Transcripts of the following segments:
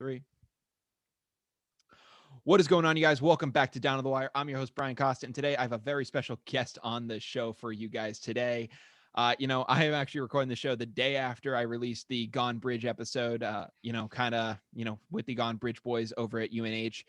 Three. What is going on, you guys? Welcome back to Down to the Wire. I'm your host, Brian Costa, and today I have a very special guest on the show for you guys today. I am actually recording the show the day after I released the Gone Bridge episode, with the Gone Bridge boys over at UNH.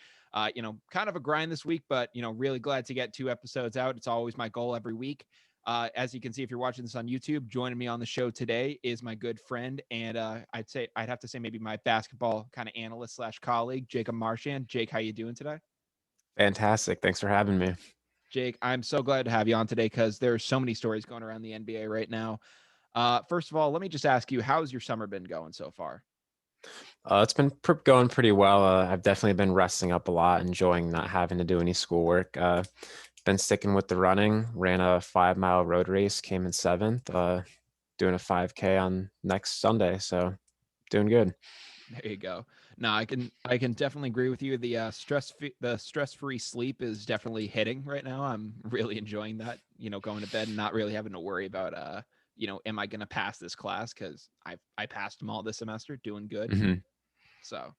Kind of a grind this week, but, really glad to get 2 episodes out. It's always my goal every week. As you can see, if you're watching this on YouTube, joining me on the show today is my good friend, and I'd have to say maybe my basketball kind of analyst / colleague, Jake Marchand. Jake, how you doing today? Fantastic. Thanks for having me. Jake, I'm so glad to have you on today because there's so many stories going around the NBA right now. First of all, let me just ask you, how's your summer been going so far? It's been going pretty well. I've definitely been resting up a lot, enjoying not having to do any schoolwork. Been sticking with the running, ran a 5-mile road race, came in 7th, doing a 5K on next Sunday. So doing good. There you go. No, I can definitely agree with you. The stress-free sleep is definitely hitting right now. I'm really enjoying that, going to bed and not really having to worry about am I going to pass this class, cuz I passed them all this semester, doing good. Mm-hmm. So,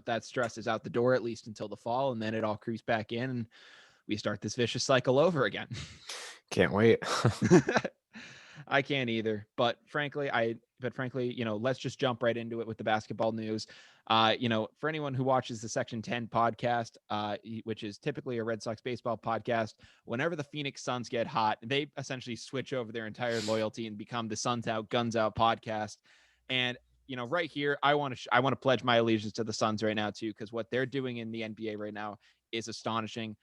that stress is out the door at least until the fall, and then it all creeps back in and we start this vicious cycle over again. Can't wait. I can't either. But frankly, let's just jump right into it with the basketball news. For anyone who watches the Section 10 podcast, which is typically a Red Sox baseball podcast, whenever the Phoenix Suns get hot, they essentially switch over their entire loyalty and become the Suns Out, Guns Out podcast. And right here, I want to pledge my allegiance to the Suns right now too, because what they're doing in the NBA right now is astonishing.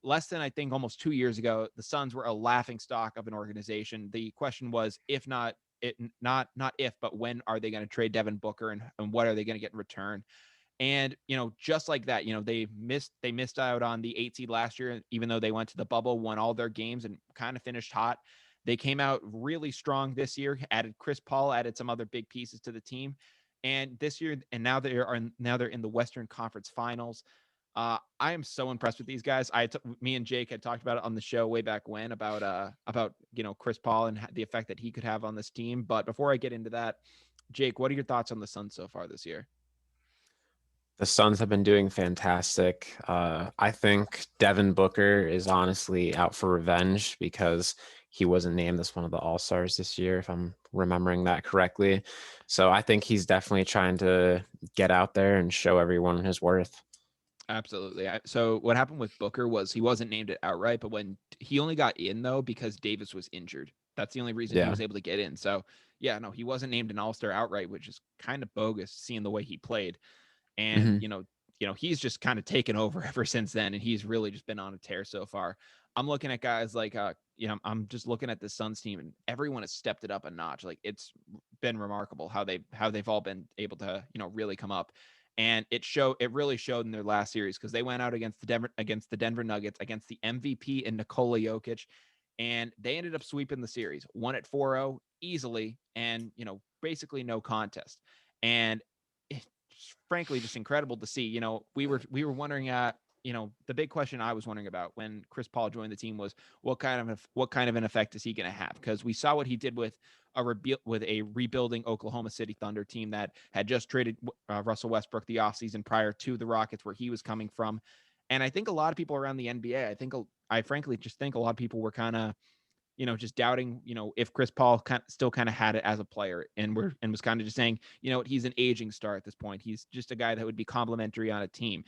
Less than, I think, almost 2 years ago, the Suns were a laughing stock of an organization. The question was, if not if, but when are they going to trade Devin Booker, and what are they going to get in return? And, just like that, they missed out on the 8 seed last year, even though they went to the bubble, won all their games and kind of finished hot. They came out really strong this year, added Chris Paul, added some other big pieces to the team. And this year, and now they're in the Western Conference Finals. I am so impressed with these guys. Me and Jake had talked about it on the show way back when about Chris Paul and the effect that he could have on this team. But before I get into that, Jake, what are your thoughts on the Suns so far this year? The Suns have been doing fantastic. I think Devin Booker is honestly out for revenge because he wasn't named as one of the All-Stars this year, if I'm remembering that correctly. So I think he's definitely trying to get out there and show everyone his worth. Absolutely. So what happened with Booker was he wasn't named it outright, but when he only got in though because Davis was injured. That's the only reason he Yeah. was able to get in. So yeah, no, he wasn't named an All-Star outright, which is kind of bogus seeing the way he played. And Mm-hmm. he's just kind of taken over ever since then, and he's really just been on a tear so far. I'm looking at guys like I'm just looking at the Suns team, and everyone has stepped it up a notch. Like, it's been remarkable how they've all been able to really come up. And it really showed in their last series, because they went out against the Denver Nuggets, against the MVP and Nikola Jokic, and they ended up sweeping the series, won at 4-0 easily, and basically no contest. And it's frankly just incredible to see. We were wondering the big question I was wondering about when Chris Paul joined the team was what kind of an effect is he going to have? Because we saw what he did with a rebuilding Oklahoma City Thunder team that had just traded Russell Westbrook the offseason prior to the Rockets, where he was coming from. And I think a lot of people around the NBA, I frankly just think a lot of people were kind of, just doubting, if Chris Paul still kind of had it as a player, and was kind of just saying, he's an aging star at this point. He's just a guy that would be complimentary on a team.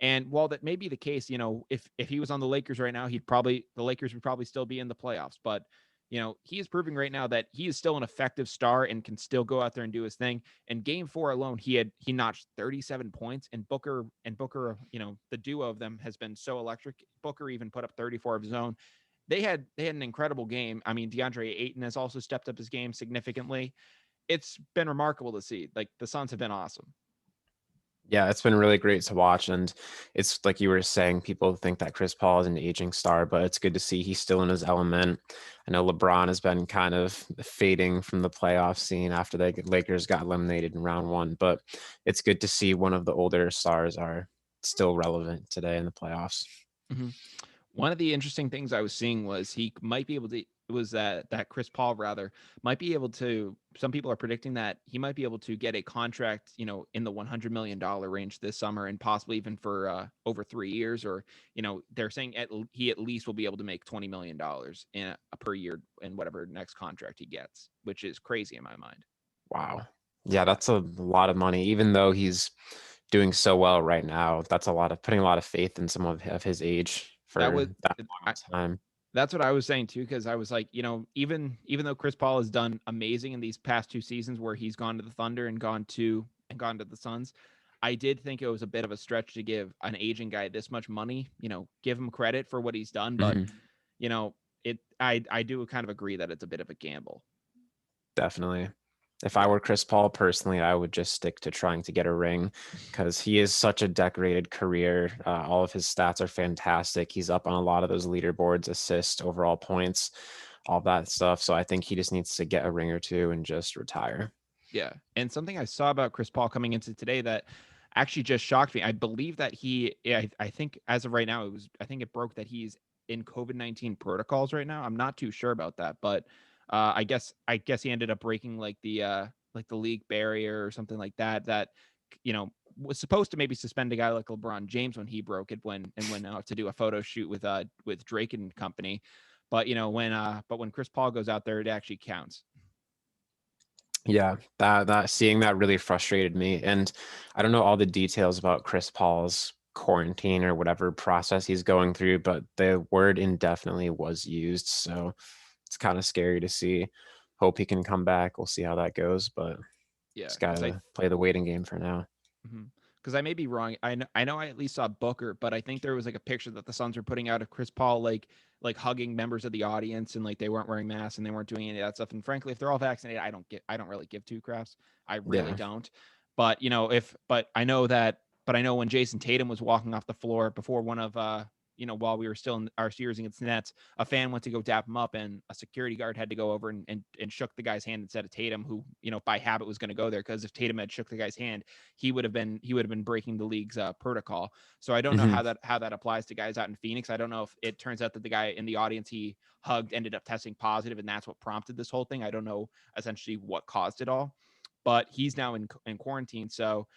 And while that may be the case, if he was on the Lakers right now, the Lakers would probably still be in the playoffs. But he is proving right now that he is still an effective star and can still go out there and do his thing. In Game 4 alone, he notched 37 points, and Booker, the duo of them has been so electric. Booker even put up 34 of his own. They had an incredible game. I mean, DeAndre Ayton has also stepped up his game significantly. It's been remarkable to see. Like, the Suns have been awesome. Yeah, it's been really great to watch. And it's like you were saying, people think that Chris Paul is an aging star, but it's good to see he's still in his element. I know LeBron has been kind of fading from the playoff scene after the Lakers got eliminated in round 1, but it's good to see one of the older stars are still relevant today in the playoffs. Mm-hmm. One of the interesting things I was seeing was he might be able to was that Chris Paul rather might be able to. Some people are predicting that he might be able to get a contract, in the $100 million range this summer, and possibly even for over 3 years. Or they're saying he at least will be able to make $20 million per year in whatever next contract he gets, which is crazy in my mind. Wow. Yeah, Yeah, that's a lot of money. Even though he's doing so well right now, that's a lot of putting a lot of faith in someone of his age that for was. that long of time. That's what I was saying too, because I was like, even though Chris Paul has done amazing in these past 2 seasons where he's gone to the Thunder and gone to the Suns, I did think it was a bit of a stretch to give an aging guy this much money. Give him credit for what he's done, but Mhm. I do kind of agree that it's a bit of a gamble. Definitely. If I Yeah, were Chris Paul personally, I would just stick to trying to get a ring because he is such a decorated career. All of his stats are fantastic. He's up on a lot of those leaderboards, assists, overall points, all that stuff. So I think he just needs to get a ring or two and just retire. yeah. And something I saw about Chris Paul coming into today that actually just shocked me. I believe that I think as of right now, I think it broke that he's in COVID-19 protocols right now. I'm not too sure about that, but I guess he ended up breaking like the league barrier or something like that. That was supposed to maybe suspend a guy like LeBron James when he broke it and went out to do a photo shoot with Drake and company. But when Chris Paul goes out there, it actually counts. Yeah, that seeing that really frustrated me. And I don't know all the details about Chris Paul's quarantine or whatever process he's going through, but the word indefinitely was used. So it's kind of scary to see. Hope he can come back. We'll see how that goes, but Yeah, just because I gotta play the waiting game for now. Because I may be wrong. I know I at least saw Booker, but I think there was like a picture that the Suns were putting out of Chris Paul like hugging members of the audience, and like they weren't wearing masks and they weren't doing any of that stuff. And frankly, if they're all vaccinated, I don't really give two craps. I really Yeah. don't. But but I know when Jason Tatum was walking off the floor before one of while we were still in our series against the Nets, a fan went to go dap him up, and a security guard had to go over and shook the guy's hand instead of Tatum, who by habit was going to go there, because if Tatum had shook the guy's hand, he would have been breaking the league's protocol. So I don't know Hmm. how that applies to guys out in Phoenix. I don't know if it turns out that the guy in the audience he hugged ended up testing positive, and that's what prompted this whole thing. I don't know essentially what caused it all, but he's now in quarantine. So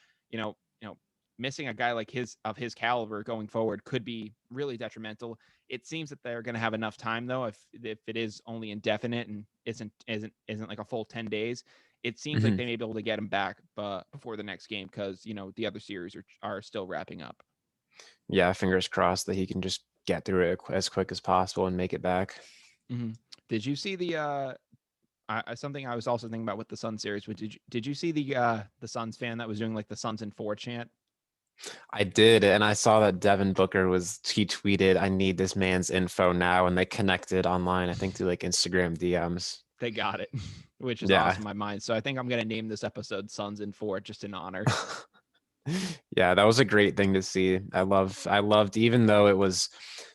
missing a guy like his caliber going forward could be really detrimental. It seems that they're going to have enough time, though, if it is only indefinite and isn't like a full 10 days. It seems like Hmm. they may be able to get him back, but before the next game, because the other series are still wrapping up. Yeah, fingers crossed that he can just get through it as quick as possible and make it back. Hmm. Did you see something I was also thinking about with the Sun series? Did you see the Suns fan that was doing like the Suns in four chant? I did, and I saw that Devin Booker he tweeted, "I need this man's info now," and they connected online, I think through like Instagram DMs. They got it, which is Yeah. awesome in my mind. So I think I'm gonna name this episode "Suns in Four" just in honor. Yeah, that was a great thing to see. I loved even though it was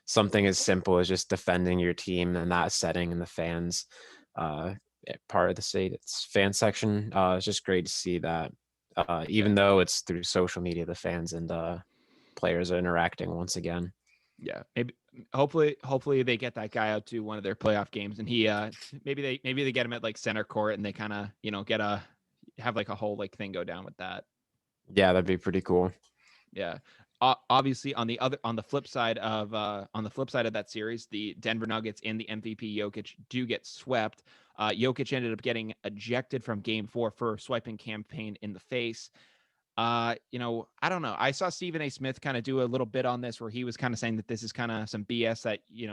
something as simple as just defending your team in that setting and the fans part of the state, it's fan section. It's just great to see that. Yeah, Even though it's through social media, the fans and players are interacting once again. yeah. Hopefully they get that guy out to one of their playoff games, and he maybe they get him at like center court, and they kind of have like a whole like thing go down with that. Yeah, that'd be pretty cool. Yeah. Obviously, on the flip side of that series, the Denver Nuggets and the MVP Jokic do get swept. Jokic ended up getting ejected from Game 4 for swiping campaign in the face. I don't know. I saw Stephen A. Smith kind of do a little bit on this where he was kind of saying that this is kind of some BS, that you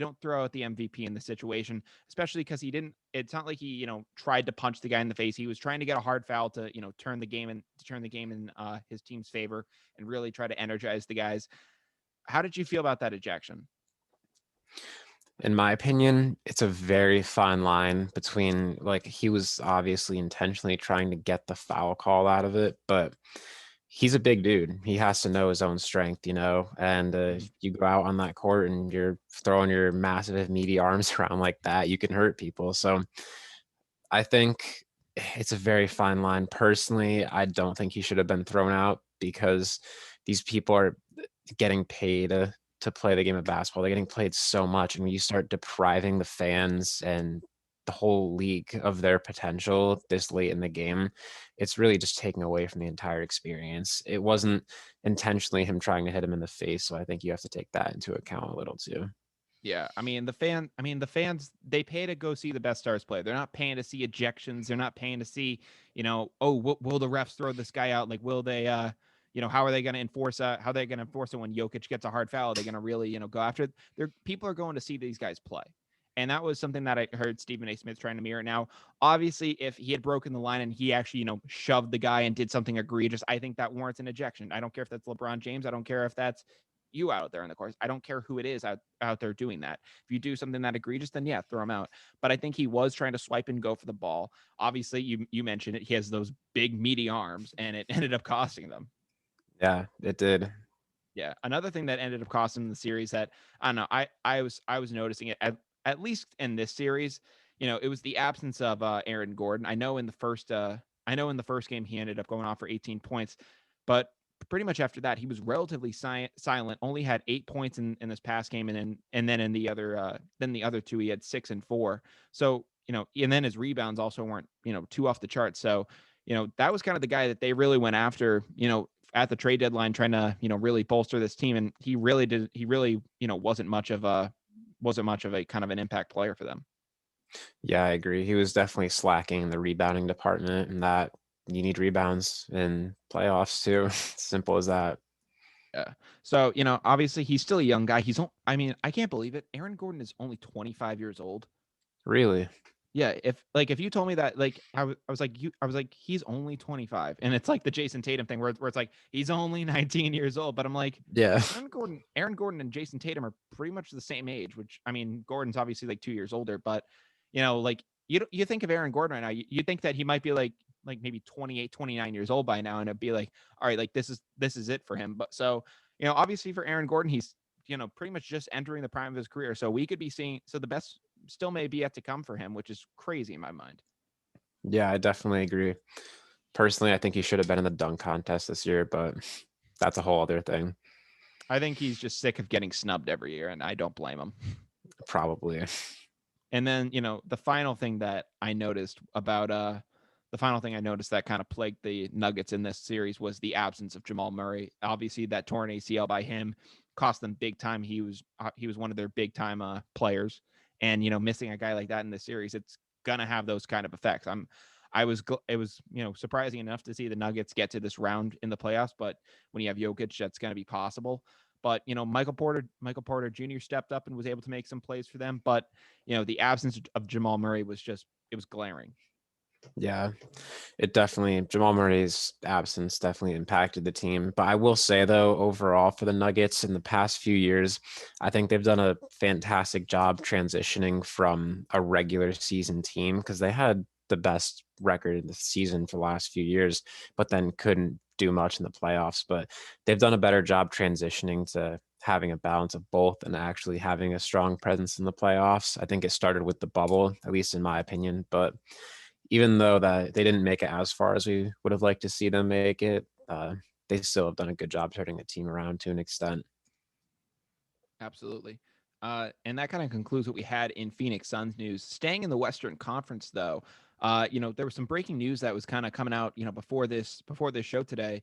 don't throw out the MVP in the situation, especially because he didn't. It's not like he tried to punch the guy in the face. He was trying to get a hard foul to turn the game in his team's favor and really try to energize the guys. How did you feel about that ejection? In my opinion, it's a very fine line between like he was obviously intentionally trying to get the foul call out of it, but he's a big dude. He has to know his own strength, and Mhm. if you go out on that court and you're throwing your massive, meaty arms around like that, you can hurt people. So I think it's a very fine line. Personally, I don't think he should have been thrown out because these people are getting paid. to play the game of basketball. They're getting played so much, and when you start depriving the fans and the whole league of their potential this late in the game, it's really just taking away from the entire experience. It wasn't intentionally him trying to hit him in the face, so I think you have to take that into account a little too. Yeah, the fans, they pay to go see the best stars play. They're not paying to see ejections. They're not paying to see, oh, will the refs throw this guy out? Like, will they, how are they going to enforce? How are they going to enforce it when Jokic gets a hard foul? Are they going to really, go after it? People are going to see these guys play, and that was something that I heard Stephen A. Smith trying to mirror. Now, obviously, if he had broken the line and he actually, shoved the guy and did something egregious, I think that warrants an ejection. I don't care if that's LeBron James. I don't care if that's you out there in the course. I don't care who it is out there doing that. If you do something that egregious, then yeah, throw him out. But I think he was trying to swipe and go for the ball. Obviously, you mentioned it. He has those big meaty arms, and it ended up costing them. Yeah, it did. Yeah. Another thing that ended up costing the series that I don't know, I was noticing it at least in this series, it was the absence of Aaron Gordon. I know in the first game he ended up going off for 18 points, but pretty much after that he was relatively silent. Only had 8 points in this past game, and then in the other two he had 6 and 4. So and then his rebounds also weren't too off the charts. So that was kind of the guy that they really went after. At the trade deadline, trying to really bolster this team, and he really wasn't much of a kind of an impact player for them. Yeah, I agree. He was definitely slacking in the rebounding department, and that you need rebounds in playoffs too. Simple as that. Yeah. So obviously he's still a young guy. I can't believe it. Aaron Gordon is only 25 years old. Really? Yeah, if you told me that, like, I was like, he's only 25, and it's like the Jason Tatum thing where it's like he's only 19 years old, but I'm like, Yeah. Aaron Gordon and Jason Tatum are pretty much the same age, which I mean, Gordon's obviously like 2 years older, but like you think of Aaron Gordon right now, you think that he might be like maybe 28, 29 years old by now, and it'd be like, all right, like this is it for him. But so obviously for Aaron Gordon, he's pretty much just entering the prime of his career, so we could be seeing the best still may be yet to come for him, which is crazy in my mind. Yeah, I definitely agree. Personally, I think he should have been in the dunk contest this year, but that's a whole other thing. I think he's just sick of getting snubbed every year, and I don't blame him. Probably. And then, the final thing that I noticed that kind of plagued the Nuggets in this series was the absence of Jamal Murray. Obviously, that torn ACL by him cost them big time. He was one of their big time players, and missing a guy like that in this series, it's gonna have those kind of effects. It was surprising enough to see the Nuggets get to this round in the playoffs, but when you have Jokic, that's going to be possible. But Michael Porter Jr. stepped up and was able to make some plays for them. But the absence of Jamal Murray was glaring. Yeah, Jamal Murray's absence definitely impacted the team. But I will say, though, overall for the Nuggets in the past few years, I think they've done a fantastic job transitioning from a regular season team because they had the best record in the season for the last few years, but then couldn't do much in the playoffs. But they've done a better job transitioning to having a balance of both and actually having a strong presence in the playoffs. I think it started with the bubble, at least in my opinion. But even though that they didn't make it as far as we would have liked to see them make it, they still have done a good job turning the team around to an extent. Absolutely. And that kind of concludes what we had in Phoenix Suns news. Staying in the Western Conference, though, there was some breaking news that was kind of coming out, before this show today,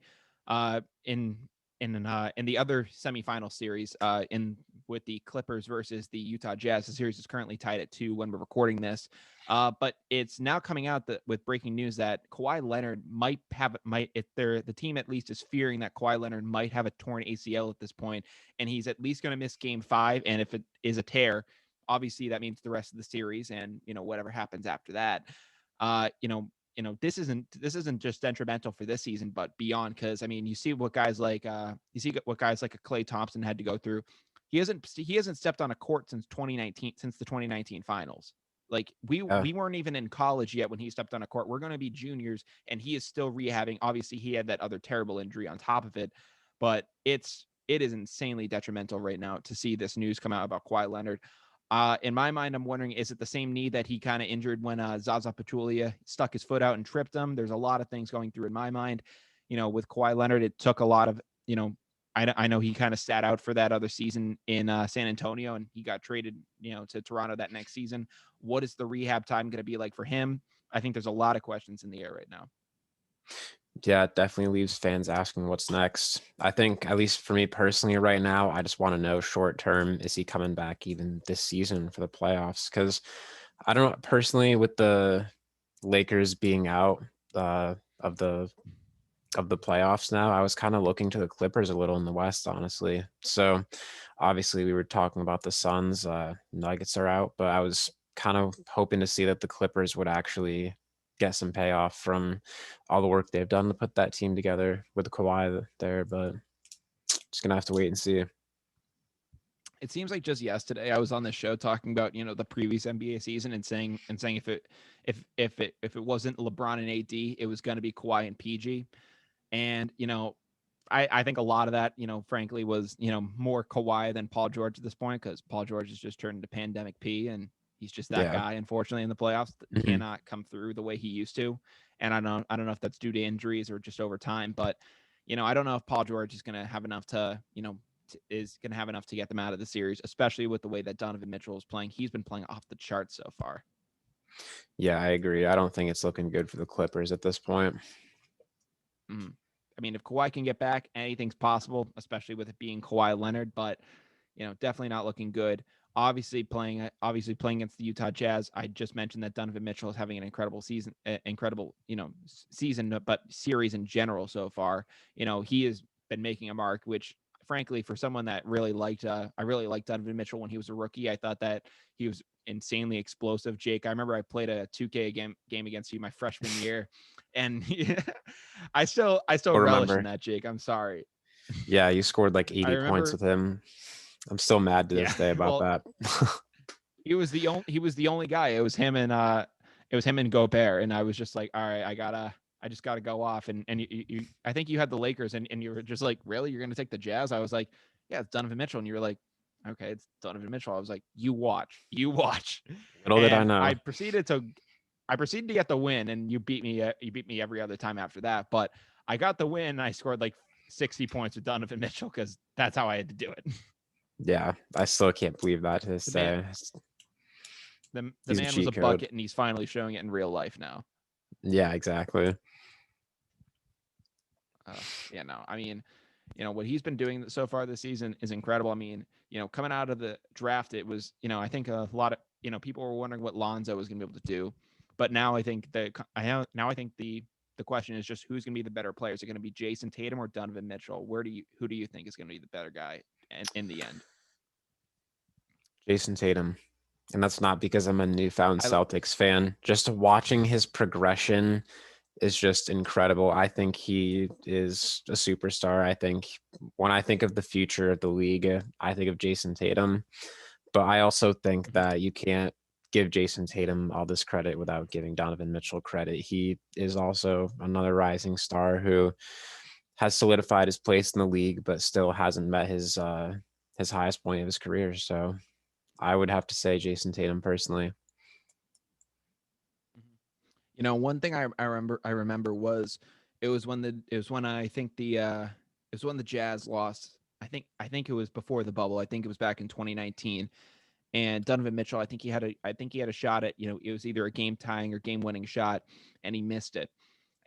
in the other semifinal series, in with the Clippers versus the Utah Jazz. The series is currently tied at 2 when we're recording this. But it's now coming out that with breaking news that Kawhi Leonard the team at least is fearing that Kawhi Leonard might have a torn ACL at this point, and he's at least going to miss Game 5. And if it is a tear, obviously that means the rest of the series, and whatever happens after that. This isn't just detrimental for this season, but beyond. Because I mean, you see what guys like a Klay Thompson had to go through. He hasn't stepped on a court since the 2019 finals. Like we weren't even in college yet when he stepped on a court. We're going to be juniors, and he is still rehabbing. Obviously, he had that other terrible injury on top of it, but it is insanely detrimental right now to see this news come out about Kawhi Leonard. In my mind, I'm wondering, is it the same knee that he kind of injured when Zaza Pachulia stuck his foot out and tripped him? There's a lot of things going through in my mind. With Kawhi Leonard, it took a lot of, I know he kind of sat out for that other season in San Antonio, and he got traded, to Toronto that next season. What is the rehab time going to be like for him? I think there's a lot of questions in the air right now. Yeah, it definitely leaves fans asking what's next. I think, at least for me personally, right now, I just want to know short term, is he coming back even this season for the playoffs? Because I don't know, personally, with the Lakers being out of the playoffs now, I was kind of looking to the Clippers a little in the West, honestly. So obviously, we were talking about the Suns, Nuggets are out, but I was kind of hoping to see that the Clippers would actually get some payoff from all the work they've done to put that team together with Kawhi there, but just gonna have to wait and see. It seems like just yesterday I was on this show talking about the previous NBA season and saying if it wasn't LeBron and AD, it was going to be Kawhi and PG. And I think a lot of that, frankly, was, more Kawhi than Paul George at this point, because Paul George has just turned into pandemic P, and he's just that Yeah. guy, unfortunately, in the playoffs. Mhm. Cannot come through the way he used to. And I don't know if that's due to injuries or just over time, but I don't know if Paul George is going to have enough to get them out of the series, especially with the way that Donovan Mitchell is playing. He's been playing off the charts so far. Yeah, I agree. I don't think it's looking good for the Clippers at this point. Mhm. I mean, if Kawhi can get back, anything's possible, especially with it being Kawhi Leonard, but definitely not looking good. Obviously playing against the Utah Jazz. I just mentioned that Donovan Mitchell is having an incredible season, season, but series in general so far. He has been making a mark, which frankly, for someone that I really liked Donovan Mitchell when he was a rookie. I thought that he was insanely explosive. Jake, I remember I played a 2K game against you my freshman year, and I still Still relish in remember. that, Jake. I'm sorry. Yeah, you scored like I 80 points remember, with him. I'm still mad to yeah. this day about Well, that. he was the only guy. It was him and Gobert, and I was just like, all right, I just gotta go off. And I think you had the Lakers, and you were just like, really, you're gonna take the Jazz? I was like, yeah, it's Donovan Mitchell, and you were like, okay, it's Donovan Mitchell. I was like, you watch, Little did I and I know. proceeded to get the win, and you beat me. You beat me every other time after that, but I got the win. And I scored like 60 points with Donovan Mitchell because that's how I had to do it. Yeah, I still can't believe that to this The man, day. the He's a man was a cheat code. bucket, and he's finally showing it in real life now. Yeah, exactly. Yeah, no, I mean, what he's been doing so far this season is incredible. I mean, coming out of the draft, it was, I think a lot of, people were wondering what Lonzo was going to be able to do, but now I think the question is just who's going to be the better player. Is it going to be Jason Tatum or Donovan Mitchell? Who do you think is going to be the better guy in the end? Jason Tatum. And that's not because I'm a newfound I Celtics fan. Just watching his progression is just incredible. I think he is a superstar. I think when I think of the future of the league, I think of Jason Tatum. But I also think Mhm. that you can't give Jason Tatum all this credit without giving Donovan Mitchell credit. He is also another rising star who has solidified his place in the league, but still hasn't met his highest point of his career. So I would have to say Jason Tatum personally. One thing I remember was it was when I think it was when the Jazz lost. I think it was before the bubble. I think it was back in 2019. And Donovan Mitchell, I think he had a shot at, it was either a game tying or game winning shot, and he missed it.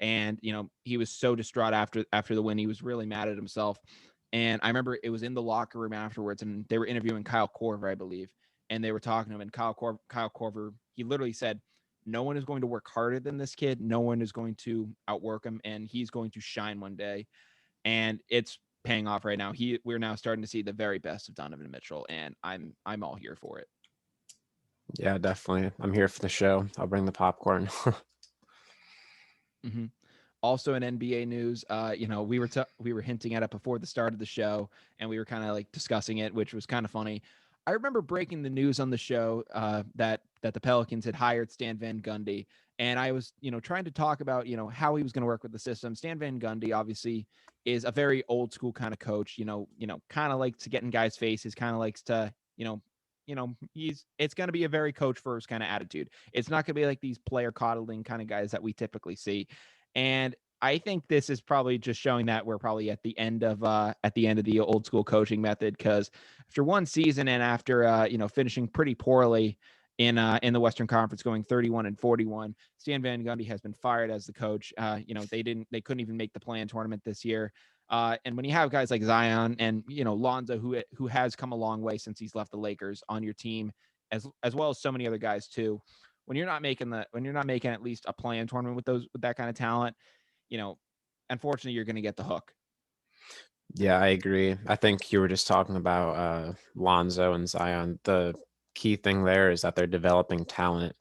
And he was so distraught after the win. He was really mad at himself. And I remember it was in the locker room afterwards, and they were interviewing Kyle Korver, I believe, and they were talking to him. And Kyle Korver, he literally said, "No one is going to work harder than this kid. No one is going to outwork him, and he's going to shine one day." And it's paying off right now. We're now starting to see the very best of Donovan Mitchell, and I'm all here for it. Yeah, definitely. I'm here for the show. I'll bring the popcorn. Mm-hmm. Also in NBA news, we were hinting at it before the start of the show, and we were kind of like discussing it, which was kind of funny. I remember breaking the news on the show that the Pelicans had hired Stan Van Gundy, and I was trying to talk about how he was going to work with the system. Stan Van Gundy obviously is a very old school kind of coach. Kind of likes to get in guys' faces, kind of likes to it's going to be a very coach first kind of attitude. It's not going to be like these player coddling kind of guys that we typically see. And I think this is probably just showing that we're probably at the end of the old school coaching method, because after one season and after finishing pretty poorly in the Western Conference, going 31-41, Stan Van Gundy has been fired as the coach. They couldn't even make the play-in tournament this year. And when you have guys like Zion and Lonzo, who has come a long way since he's left the Lakers, on your team, as well as so many other guys too, when you're not making at least a play-in tournament with that kind of talent, unfortunately, you're going to get the hook. Yeah, I agree. I think you were just talking about Lonzo and Zion. The key thing there is that they're developing talent.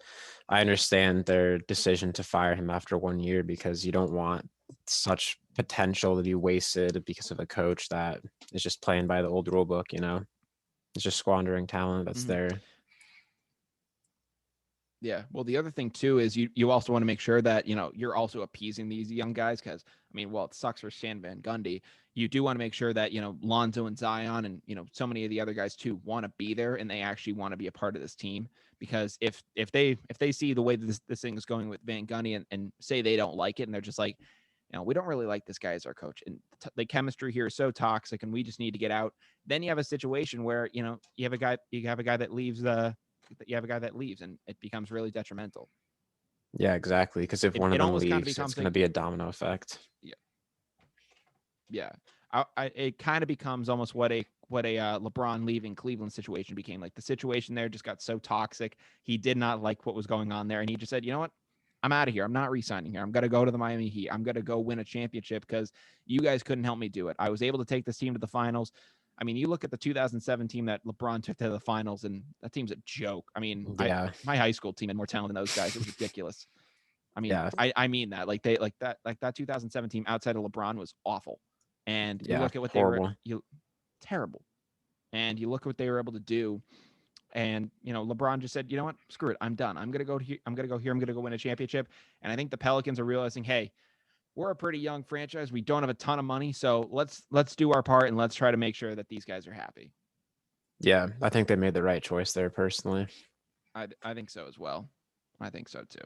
I understand their decision to fire him after 1 year because you don't want such potential to be wasted because of a coach that is just playing by the old rule book, It's just squandering talent that's there. Yeah. Well, the other thing too is you also want to make sure that, you're also appeasing these young guys, because while it sucks for Stan Van Gundy, you do want to make sure that, Lonzo and Zion and, so many of the other guys too want to be there, and they actually want to be a part of this team. Because if they see the way that this thing is going with Van Gundy, and say they don't like it, and they're just like, we don't really like this guy as our coach, and the chemistry here is so toxic, and we just need to get out. Then you have a situation where, you have a guy that leaves and it becomes really detrimental. Yeah, exactly. Because if one of It them almost kind of leaves, it's becomes going to be a domino effect. yeah, yeah. It kind of becomes almost what a LeBron leaving Cleveland situation became. Like, the situation there just got so toxic. He did not like what was going on there, and he just said, "You know what? I'm out of here. I'm not re-signing here. I'm gonna go to the Miami Heat. I'm gonna go win a championship because you guys couldn't help me do it. I was able to take this team to the finals. You look at the 2007 team that LeBron took to the finals, and that team's a joke. Yeah, My high school team had more talent than those guys. It was ridiculous. yeah, I mean that. That 2007 team outside of LeBron was awful. And you yeah. look at what Horrible. terrible. And you look at what they were able to do. And LeBron just said, "You know what? Screw it. I'm done. I'm gonna go here. I'm gonna go here. I'm gonna go win a championship." And I think the Pelicans are realizing, hey, we're a pretty young franchise. We don't have a ton of money, so let's do our part, and let's try to make sure that these guys are happy. Yeah, I think they made the right choice there personally. I think so as well. I think so too.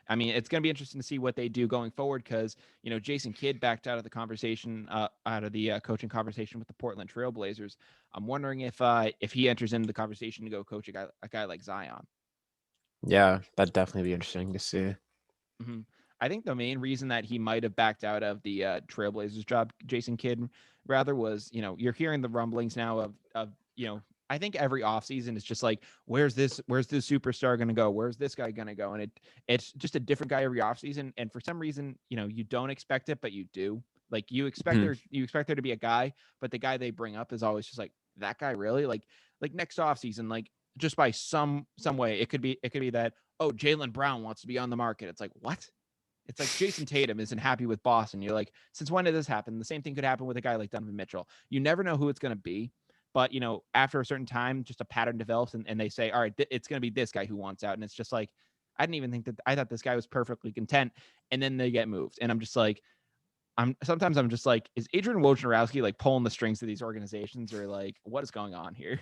It's going to be interesting to see what they do going forward, because Jason Kidd backed out of the conversation, out of the coaching conversation with the Portland Trail Blazers. I'm wondering if he enters into the conversation to go coach a guy like Zion. Yeah, that'd definitely be interesting to see. Mm-hmm. I think the main reason that he might have backed out of the Trailblazers job, Jason Kidd, rather, was, you're hearing the rumblings now of I think every offseason is just like, where's this superstar going to go? Where's this guy going to go? And it's just a different guy every offseason. And for some reason, you don't expect it, but you do. Like, you expect there to be a guy, but the guy they bring up is always just like, that guy, really? Like next offseason, like, just by some way, it could be that, oh, Jaylen Brown wants to be on the market. It's like, what? It's like Jason Tatum isn't happy with Boston. You're like, since when did this happen? The same thing could happen with a guy like Donovan Mitchell. You never know who it's going to be. But, after a certain time, just a pattern develops, and they say, all right, it's going to be this guy who wants out. And it's just like, I didn't even think that. I thought this guy was perfectly content. And then they get moved. And I'm just like, sometimes I'm just like, is Adrian Wojnarowski like pulling the strings of these organizations, or like, what is going on here?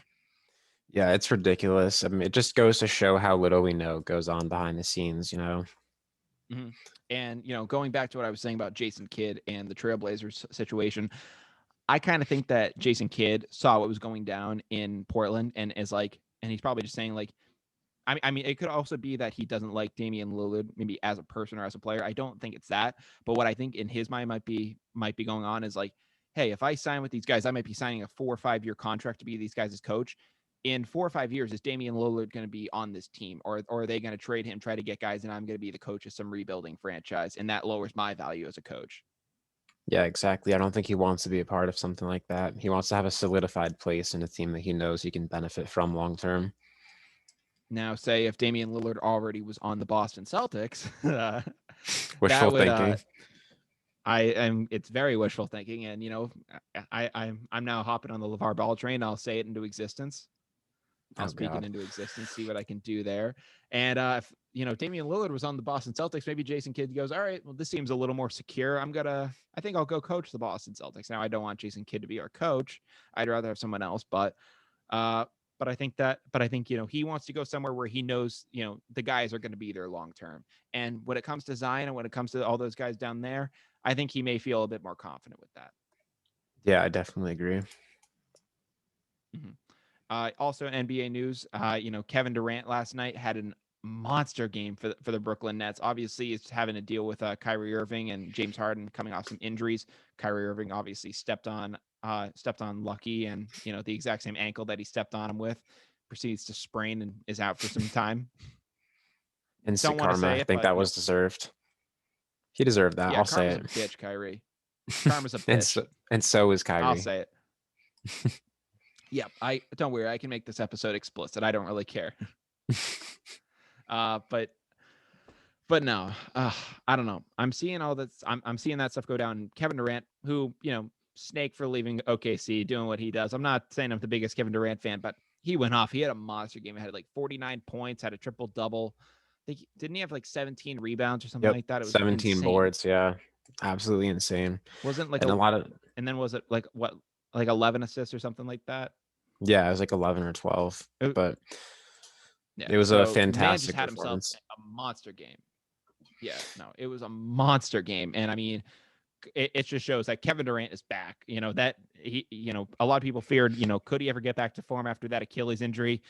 Yeah, it's ridiculous. It just goes to show how little we know goes on behind the scenes. Mm-hmm. And, going back to what I was saying about Jason Kidd and the Trailblazers situation, I kind of think that Jason Kidd saw what was going down in Portland, and is like, and he's probably just saying, like, it could also be that he doesn't like Damian Lillard, maybe as a person or as a player. I don't think it's that, but what I think in his mind might be going on is like, hey, if I sign with these guys, I might be signing a 4 or 5 year contract to be these guys' coach. In 4 or 5 years, is Damian Lillard going to be on this team, or are they going to trade him, try to get guys, and I'm going to be the coach of some rebuilding franchise, and that lowers my value as a coach? Yeah, exactly. I don't think he wants to be a part of something like that. He wants to have a solidified place in a team that he knows he can benefit from long term. Now, say if Damian Lillard already was on the Boston Celtics, Wishful that would thinking. I am. It's very wishful thinking, and I'm now hopping on the LeVar Ball train. I'll say it into existence. I'll Oh speak it God. into existence. See what I can do there. And if Damian Lillard was on the Boston Celtics, maybe Jason Kidd goes, all right, well, this seems a little more secure. I think I'll go coach the Boston Celtics. Now, I don't want Jason Kidd to be our coach. I'd rather have someone else, uh, but I think he wants to go somewhere where he knows the guys are going to be there long term. And when it comes to Zion, and when it comes to all those guys down there, I think he may feel a bit more confident with that. Yeah, I definitely agree. Mm-hmm. Also, in NBA news, Kevin Durant last night had a monster game for the Brooklyn Nets. Obviously, he's having to deal with Kyrie Irving and James Harden coming off some injuries. Kyrie Irving obviously stepped on Lucky, and the exact same ankle that he stepped on him with, proceeds to sprain and is out for some time. Instant Don't want to karma. say I it, think but that was deserved. He deserved that. yeah, I'll say karma's a it. bitch, Kyrie. Karma's a and bitch. so and so is I'll Kyrie. say it. Yeah, I don't worry. I can make this episode explicit. I don't really care. But no, I don't know. I'm seeing all that. I'm seeing that stuff go down. Kevin Durant, who snake for leaving OKC, doing what he does. I'm not saying I'm the biggest Kevin Durant fan, but he went off. He had a monster game. He had like 49 points, had a triple double. Didn't he have like 17 rebounds or something Yep, like that? It was 17 insane. boards. Yeah, absolutely insane. Wasn't like And a lot of and then was it like what, like 11 assists or something like that? yeah, it was like 11 or 12, It, but yeah. it was a So man just fantastic had himself performance. a monster game. Yeah, no, it was a monster game, and I mean, it just shows that Kevin Durant is back. That a lot of people feared, could he ever get back to form after that Achilles injury?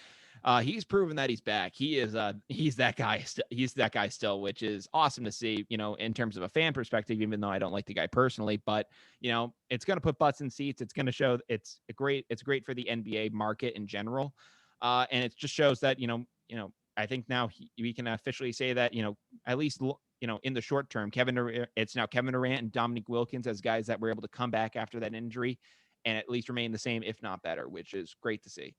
He's proven that he's back. He's that guy. He's that guy still, which is awesome to see. In terms of a fan perspective, even though I don't like the guy personally, but it's going to put butts in seats. It's going to show it's great. It's great for the NBA market in general, and it just shows that I think now we can officially say that at least in the short term, it's now Kevin Durant and Dominique Wilkins as guys that were able to come back after that injury and at least remain the same, if not better, which is great to see.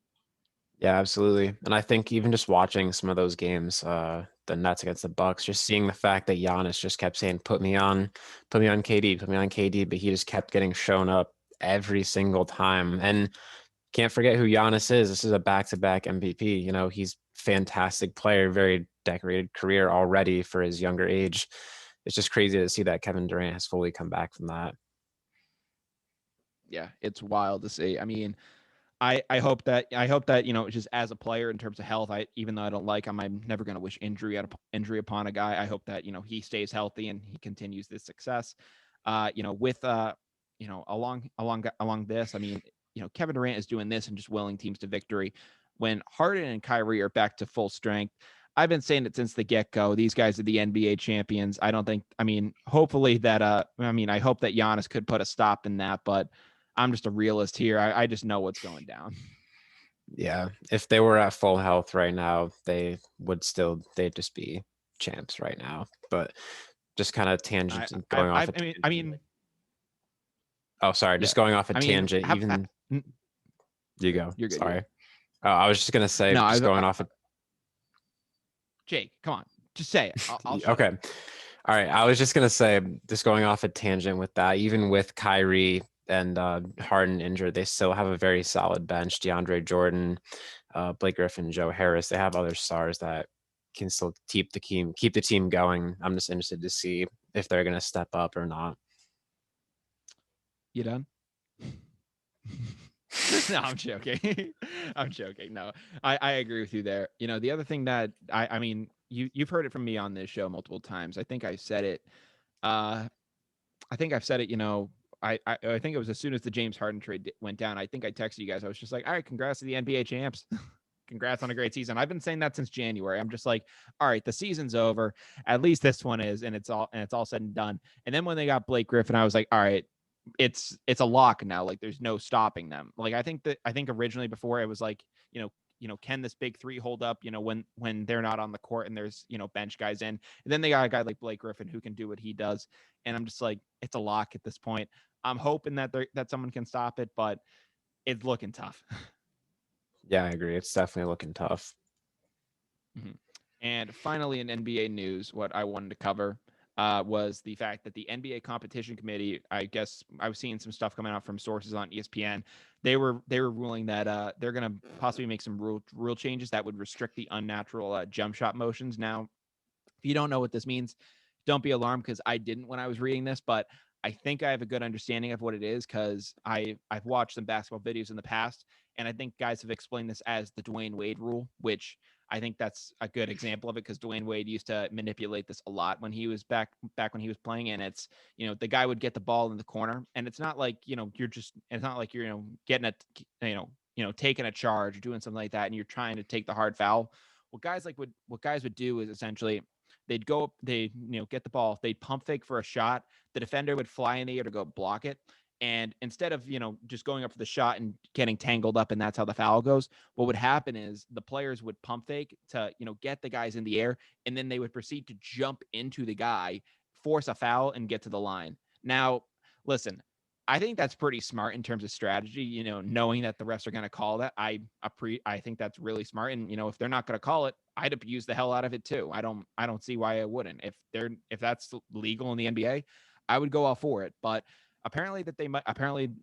Yeah, absolutely. And I think even just watching some of those games, the Nets against the Bucks, just seeing the fact that Giannis just kept saying, put me on KD, put me on KD, but he just kept getting shown up every single time. And can't forget who Giannis is. This is a back-to-back MVP. He's fantastic player, very decorated career already for his younger age. It's just crazy to see that Kevin Durant has fully come back from that. Yeah, it's wild to see. I mean, I hope that just as a player in terms of health, even though I don't like him, I'm never going to wish injury upon a guy. I hope that he stays healthy and he continues this success. With along this, I mean, Kevin Durant is doing this and just willing teams to victory. When Harden and Kyrie are back to full strength, I've been saying it since the get-go. These guys are the NBA champions. Hopefully that I hope that Giannis could put a stop in that, but I'm just a realist here. I just know what's going down. Yeah, if they were at full health right now, they'd just be champs right now. But just kind of tangent and going off a tangent. Oh, sorry, Yeah. just going off a I mean, tangent. You go. You're good. Sorry. Oh, I was just gonna say, No, just going off. Jake, come on, just say it. I'll shut Okay. up. All right. I was just gonna say, just going off a tangent with that. Even with Kyrie and Harden injured, they still have a very solid bench. DeAndre Jordan, Blake Griffin, Joe Harris. They have other stars that can still keep the team going. I'm just interested to see if they're gonna step up or not. You done? No, I'm joking. I'm joking. No, I agree with you there. The other thing that I mean, you've heard it from me on this show multiple times. I think I said it. I think I've said it. I think it was as soon as the James Harden trade went down. I think I texted you guys. I was just like, all right, congrats to the NBA champs. Congrats on a great season. I've been saying that since January. I'm just like, all right, the season's over. At least this one is, and it's all said and done. And then when they got Blake Griffin, I was like, all right, it's a lock now. Like there's no stopping them. Like I think originally before it was like, can this big three hold up, when they're not on the court and there's, bench guys in. And then they got a guy like Blake Griffin who can do what he does. And I'm just like, it's a lock at this point. I'm hoping that someone can stop it, but it's looking tough. Yeah, I agree. It's definitely looking tough. Mm-hmm. And finally, in NBA news, what I wanted to cover was the fact that the NBA competition committee, I guess I was seeing some stuff coming out from sources on ESPN. They were ruling that they're going to possibly make some rule changes that would restrict the unnatural jump shot motions. Now, if you don't know what this means, don't be alarmed because I didn't when I was reading this, but I think I have a good understanding of what it is because I've watched some basketball videos in the past, and I think guys have explained this as the Dwayne Wade rule, which I think that's a good example of it because Dwayne Wade used to manipulate this a lot when he was back when he was playing. And it's, the guy would get the ball in the corner, and it's not like, it's not like you're, getting a, taking a charge or doing something like that, and you're trying to take the hard foul. What guys would do is essentially they get the ball, they'd pump fake for a shot, the defender would fly in the air to go block it. And instead of, just going up for the shot and getting tangled up, and that's how the foul goes, what would happen is the players would pump fake to, get the guys in the air, and then they would proceed to jump into the guy, force a foul, and get to the line. Now, listen, I think that's pretty smart in terms of strategy, knowing that the refs are going to call that. I think that's really smart. And, if they're not going to call it, I'd abuse the hell out of it too. I don't see why I wouldn't. If that's legal in the NBA, I would go all for it. But apparently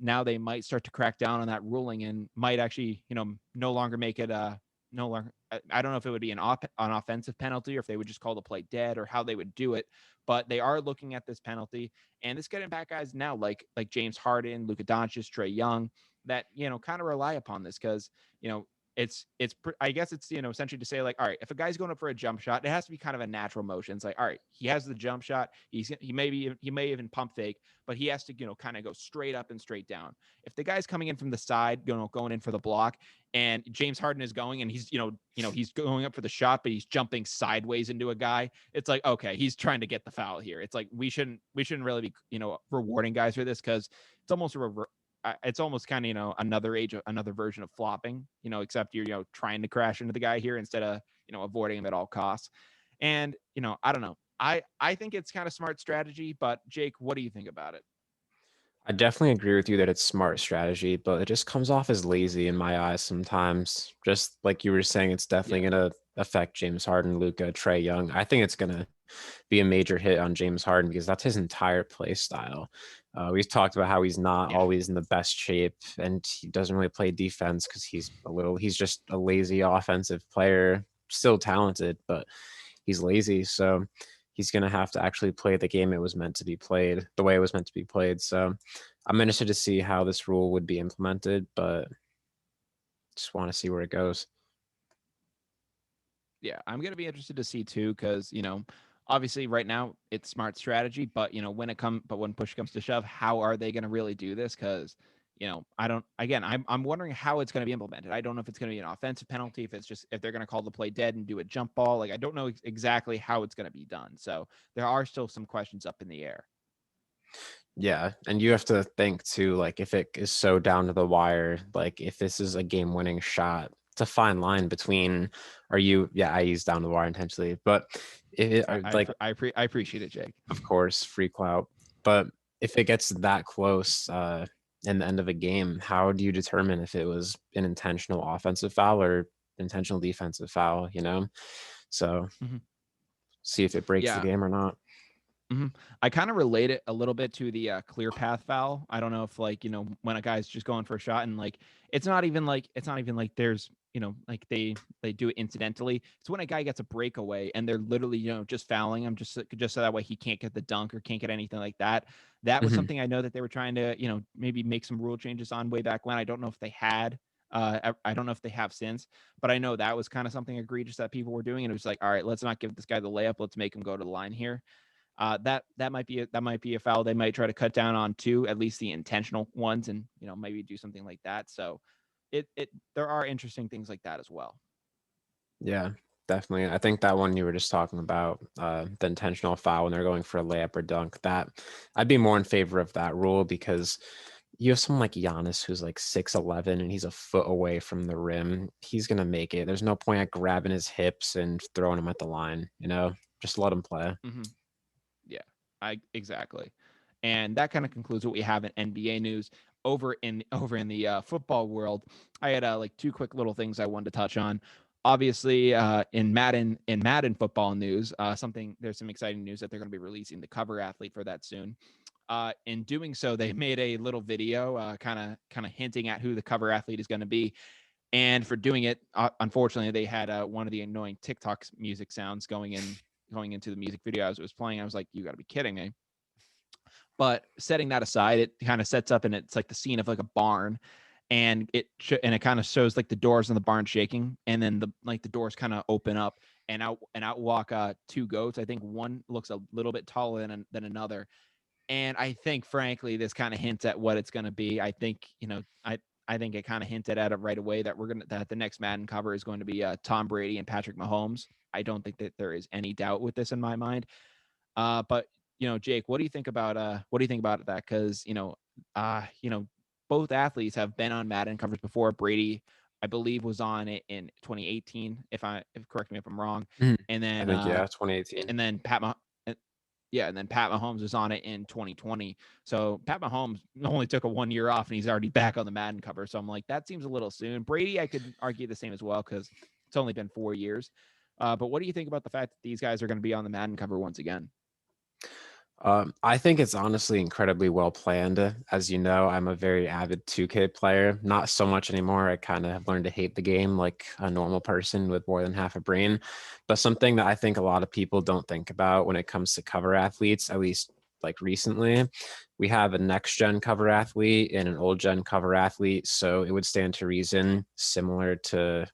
now they might start to crack down on that ruling and might actually, no longer make it no longer. I don't know if it would be an offensive penalty, or if they would just call the play dead, or how they would do it. But they are looking at this penalty, and it's getting back guys now like James Harden, Luka Doncic, Trae Young, that kind of rely upon this because I guess it's essentially to say, like, all right, if a guy's going up for a jump shot, it has to be kind of a natural motion. It's like, all right, he has the jump shot, he may even pump fake, but he has to kind of go straight up and straight down. If the guy's coming in from the side, going in for the block, and James Harden is going, and he's he's going up for the shot, but he's jumping sideways into a guy, it's like, okay, he's trying to get the foul here. It's like we shouldn't really be rewarding guys for this, because it's almost kind of another version of flopping, except you're trying to crash into the guy here instead of avoiding him at all costs. And I don't know, I think it's kind of smart strategy. But Jake, what do you think about it? I definitely agree with you that it's smart strategy, but it just comes off as lazy in my eyes sometimes. Just like you were saying, it's definitely Yeah. going to affect James Harden, Luka, Trae Young. I think it's going to be a major hit on James Harden because that's his entire play style. We've talked about how he's not Yeah. always in the best shape and he doesn't really play defense because he's just a lazy offensive player, still talented, but he's lazy. So he's going to have to actually play the game it was meant to be played, the way it was meant to be played. So I'm interested to see how this rule would be implemented, but just want to see where it goes. Yeah, I'm gonna be interested to see too, because obviously right now it's smart strategy, but when push comes to shove, how are they gonna really do this? Because I don't. Again, I'm wondering how it's gonna be implemented. I don't know if it's gonna be an offensive penalty, if they're gonna call the play dead and do a jump ball. Like, I don't know exactly how it's gonna be done. So there are still some questions up in the air. Yeah, and you have to think too, like if it is so down to the wire, like if this is a game-winning shot, it's a fine line between yeah, I use down the wire intentionally, but like I appreciate it, Jake. of course, free clout. But if it gets that close in the end of a game, how do you determine if it was an intentional offensive foul or intentional defensive foul, So Mhm. see if it breaks the Yeah. game or not. Mhm. I kind of relate it a little bit to the clear path foul. I don't know if, like, when a guy's just going for a shot, and like it's not even like there's like they do it incidentally. It's when a guy gets a breakaway and they're literally just fouling him, just so that way he can't get the dunk or can't get anything like that. That was Mhm. something I know that they were trying to maybe make some rule changes on way back when. I don't know if they had. I don't know if they have since, but I know that was kind of something egregious that people were doing, and it was like, all right, let's not give this guy the layup. Let's make him go to the line here. That might be a foul they might try to cut down on too, at least the intentional ones, and maybe do something like that. So it there are interesting things like that as well. Yeah, definitely. I think that one you were just talking about, the intentional foul when they're going for a layup or dunk, that I'd be more in favor of that rule because you have someone like Giannis who's like 6'11" and he's a foot away from the rim. He's gonna make it. There's no point at grabbing his hips and throwing him at the line. Just let him play. Hmm. Yeah, I exactly. And that kind of concludes what we have in NBA news. Over in the football world, I had like two quick little things I wanted to touch on. Obviously, in Madden football news, there's some exciting news that they're going to be releasing the cover athlete for that soon. In doing so, they made a little video, kind of hinting at who the cover athlete is going to be. And for doing it, unfortunately, they had one of the annoying TikTok music sounds going into the music video as it was playing. I was like, you got to be kidding me. But setting that aside, it kind of sets up, and it's like the scene of like a barn. and it kind of shows like the doors in the barn shaking, and then the doors kind of open up, and out walk two goats. I think one looks a little bit taller than another, and I think frankly this kind of hints at what it's going to be. I think I think it kind of hinted at it right away that that the next Madden cover is going to be Tom Brady and Patrick Mahomes. I don't think that there is any doubt with this in my mind. But Jake, what do you think about that? Because both athletes have been on Madden covers before. Brady, I believe, was on it in 2018. If correct me if I'm wrong. Mhm. And I then think, yeah, 2018. and then and then Pat Mahomes was on it in 2020. So Pat Mahomes only took a 1 year off, and he's already back on the Madden cover. So I'm like, that seems a little soon. Brady, I could argue the same as well because it's only been 4 years. But what do you think about the fact that these guys are going to be on the Madden cover once again? I think it's honestly incredibly well planned. As you know, I'm a very avid 2K player. Not so much anymore. I kind of have learned to hate the game like a normal person with more than half a brain. But something that I think a lot of people don't think about when it comes to cover athletes, at least like recently, we have a next gen cover athlete and an old gen cover athlete. So it would stand to reason, similar to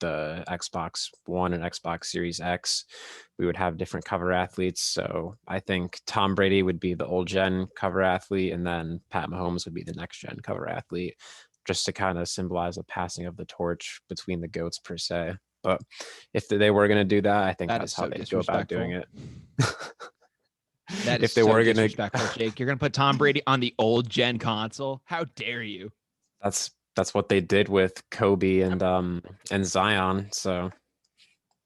the Xbox One and Xbox Series X, we would have different cover athletes. So I think Tom Brady would be the old gen cover athlete, and then Pat Mahomes would be the next gen cover athlete, just to kind of symbolize a passing of the torch between the GOATs per se. But if they were going to do that, I think That is that's how so they'd go about doing disrespectful. it. That is If they so were going disrespectful, to, Jake. You're gonna put Tom Brady on the old gen console? How dare you? that's what they did with Kobe and Zion. So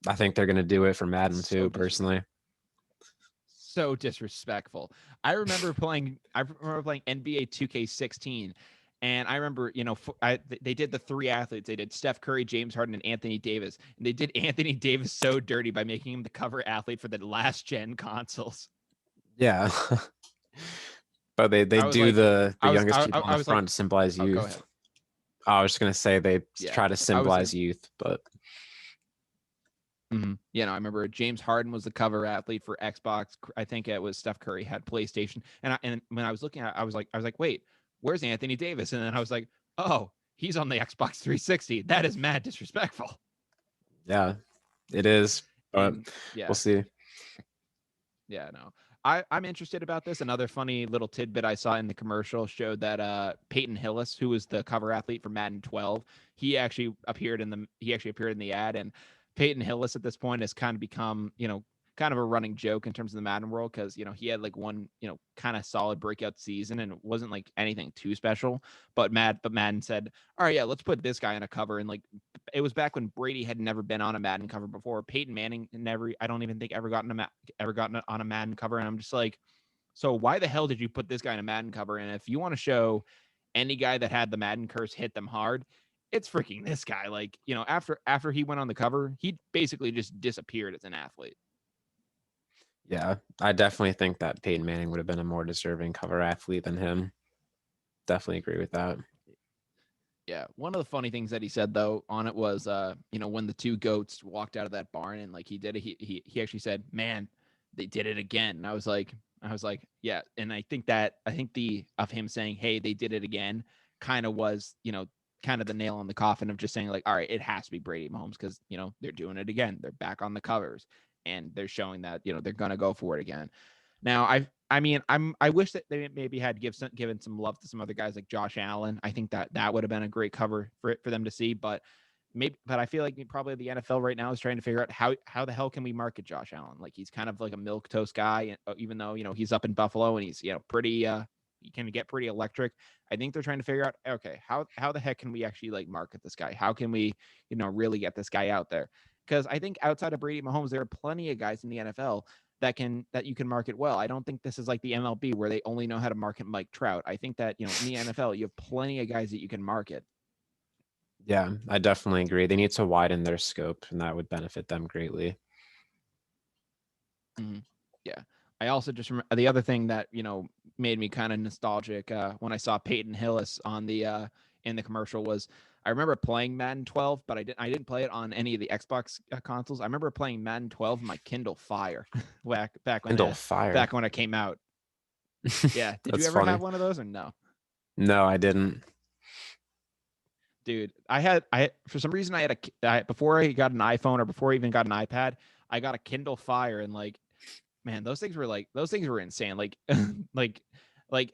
I think they're going to do it for Madden So too, personally. so disrespectful. I remember playing NBA 2K16, and I remember they did the three athletes. They did Steph Curry, James Harden, and Anthony Davis, and they did Anthony Davis so dirty by making him the cover athlete for the last gen consoles. Yeah. But they I was do like, the I was youngest people on I the was like, front to symbolize oh, go youth. ahead. I was just gonna say they Yeah, try to I was symbolize youth, but I remember James Harden was the cover athlete for Xbox. I think it was Steph Curry had PlayStation, and when I was looking at, it, I was like, wait, where's Anthony Davis? And then I was like, oh, he's on the Xbox 360. That is mad disrespectful. yeah, it is. But And we'll yeah, see. yeah, no. I'm interested about this. Another funny little tidbit I saw in the commercial showed that Peyton Hillis, who was the cover athlete for Madden 12, he actually appeared in the ad. And Peyton Hillis at this point has kind of become, kind of a running joke in terms of the Madden world because he had like one, kind of solid breakout season and it wasn't like anything too special. But Madden said, all right, yeah, let's put this guy on a cover. And like it was back when Brady had never been on a Madden cover before. Peyton Manning never, I don't even think ever gotten on a Madden cover. And I'm just like, so why the hell did you put this guy in a Madden cover? And if you want to show any guy that had the Madden curse hit them hard, it's freaking this guy. Like, after he went on the cover, he basically just disappeared as an athlete. Yeah, I definitely think that Peyton Manning would have been a more deserving cover athlete than him. Definitely agree with that. Yeah. One of the funny things that he said though on it was when the two goats walked out of that barn and like he did it, he actually said, man, they did it again. And I was like, yeah. And I think the of him saying, hey, they did it again kind of was, kind of the nail on the coffin of just saying like, all right, it has to be Brady Mahomes because they're doing it again. They're back on the covers and they're showing that, they're gonna go for it again. Now, I wish that they maybe had given some love to some other guys like Josh Allen. I think that would have been a great cover for them to see, but I feel like probably the NFL right now is trying to figure out how the hell can we market Josh Allen? Like he's kind of like a milk toast guy, even though he's up in Buffalo and he's pretty he can get pretty electric. I think they're trying to figure out, okay, how the heck can we actually like market this guy? How can we really get this guy out there? Because I think outside of Brady Mahomes, there are plenty of guys in the NFL that you can market well. I don't think this is like the MLB where they only know how to market Mike Trout. I think that in the NFL you have plenty of guys that you can market. Yeah, I definitely agree. They need to widen their scope, and that would benefit them greatly. Mhm. Yeah. I also just remember the other thing that made me kind of nostalgic when I saw Peyton Hillis on the in the commercial was I remember playing Madden 12, but I didn't play it on any of the Xbox consoles. I remember playing Madden 12 on my Kindle Fire Kindle Fire. back when it came out. Yeah, did you That's ever funny. have one of those or no? No, I didn't. dude, I for some reason before I got an iPhone or before I even got an iPad, I got a Kindle Fire, and like, man, those things were insane. Like, like, like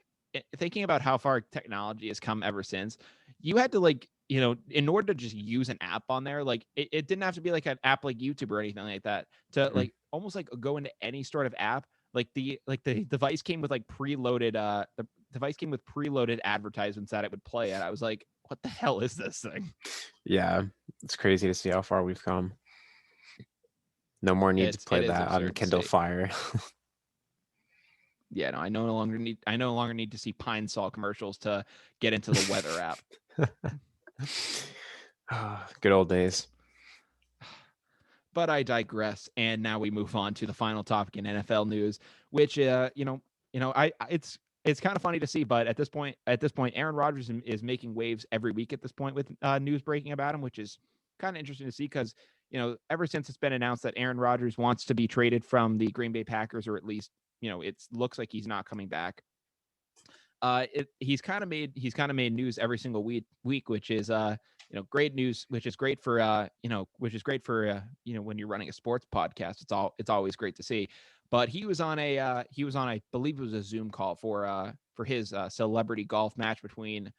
thinking about how far technology has come ever since, you had to like, in order to just use an app on there, like it didn't have to be like an app like YouTube or anything like that to Mhm. like almost like go into any sort of app. The device came with like preloaded the device came with preloaded advertisements that it would play at. I was like, what the hell is this thing? Yeah, it's crazy to see how far we've come. No more need to play It is that on absurd to Kindle see. Fire. Yeah, no, I no longer need to see Pine Sol commercials to get into the weather app. Good old days. But I digress, and now we move on to the final topic in NFL news, which it's kind of funny to see, but at this point, Aaron Rodgers is making waves every week at this point with news breaking about him, which is kind of interesting to see because ever since it's been announced that Aaron Rodgers wants to be traded from the Green Bay Packers, or at least it looks like he's not coming back. He's kind of made news every single week, which is great news, which is great for when you're running a sports podcast. It's always great to see. But he was on I believe it was a Zoom call for his celebrity golf match between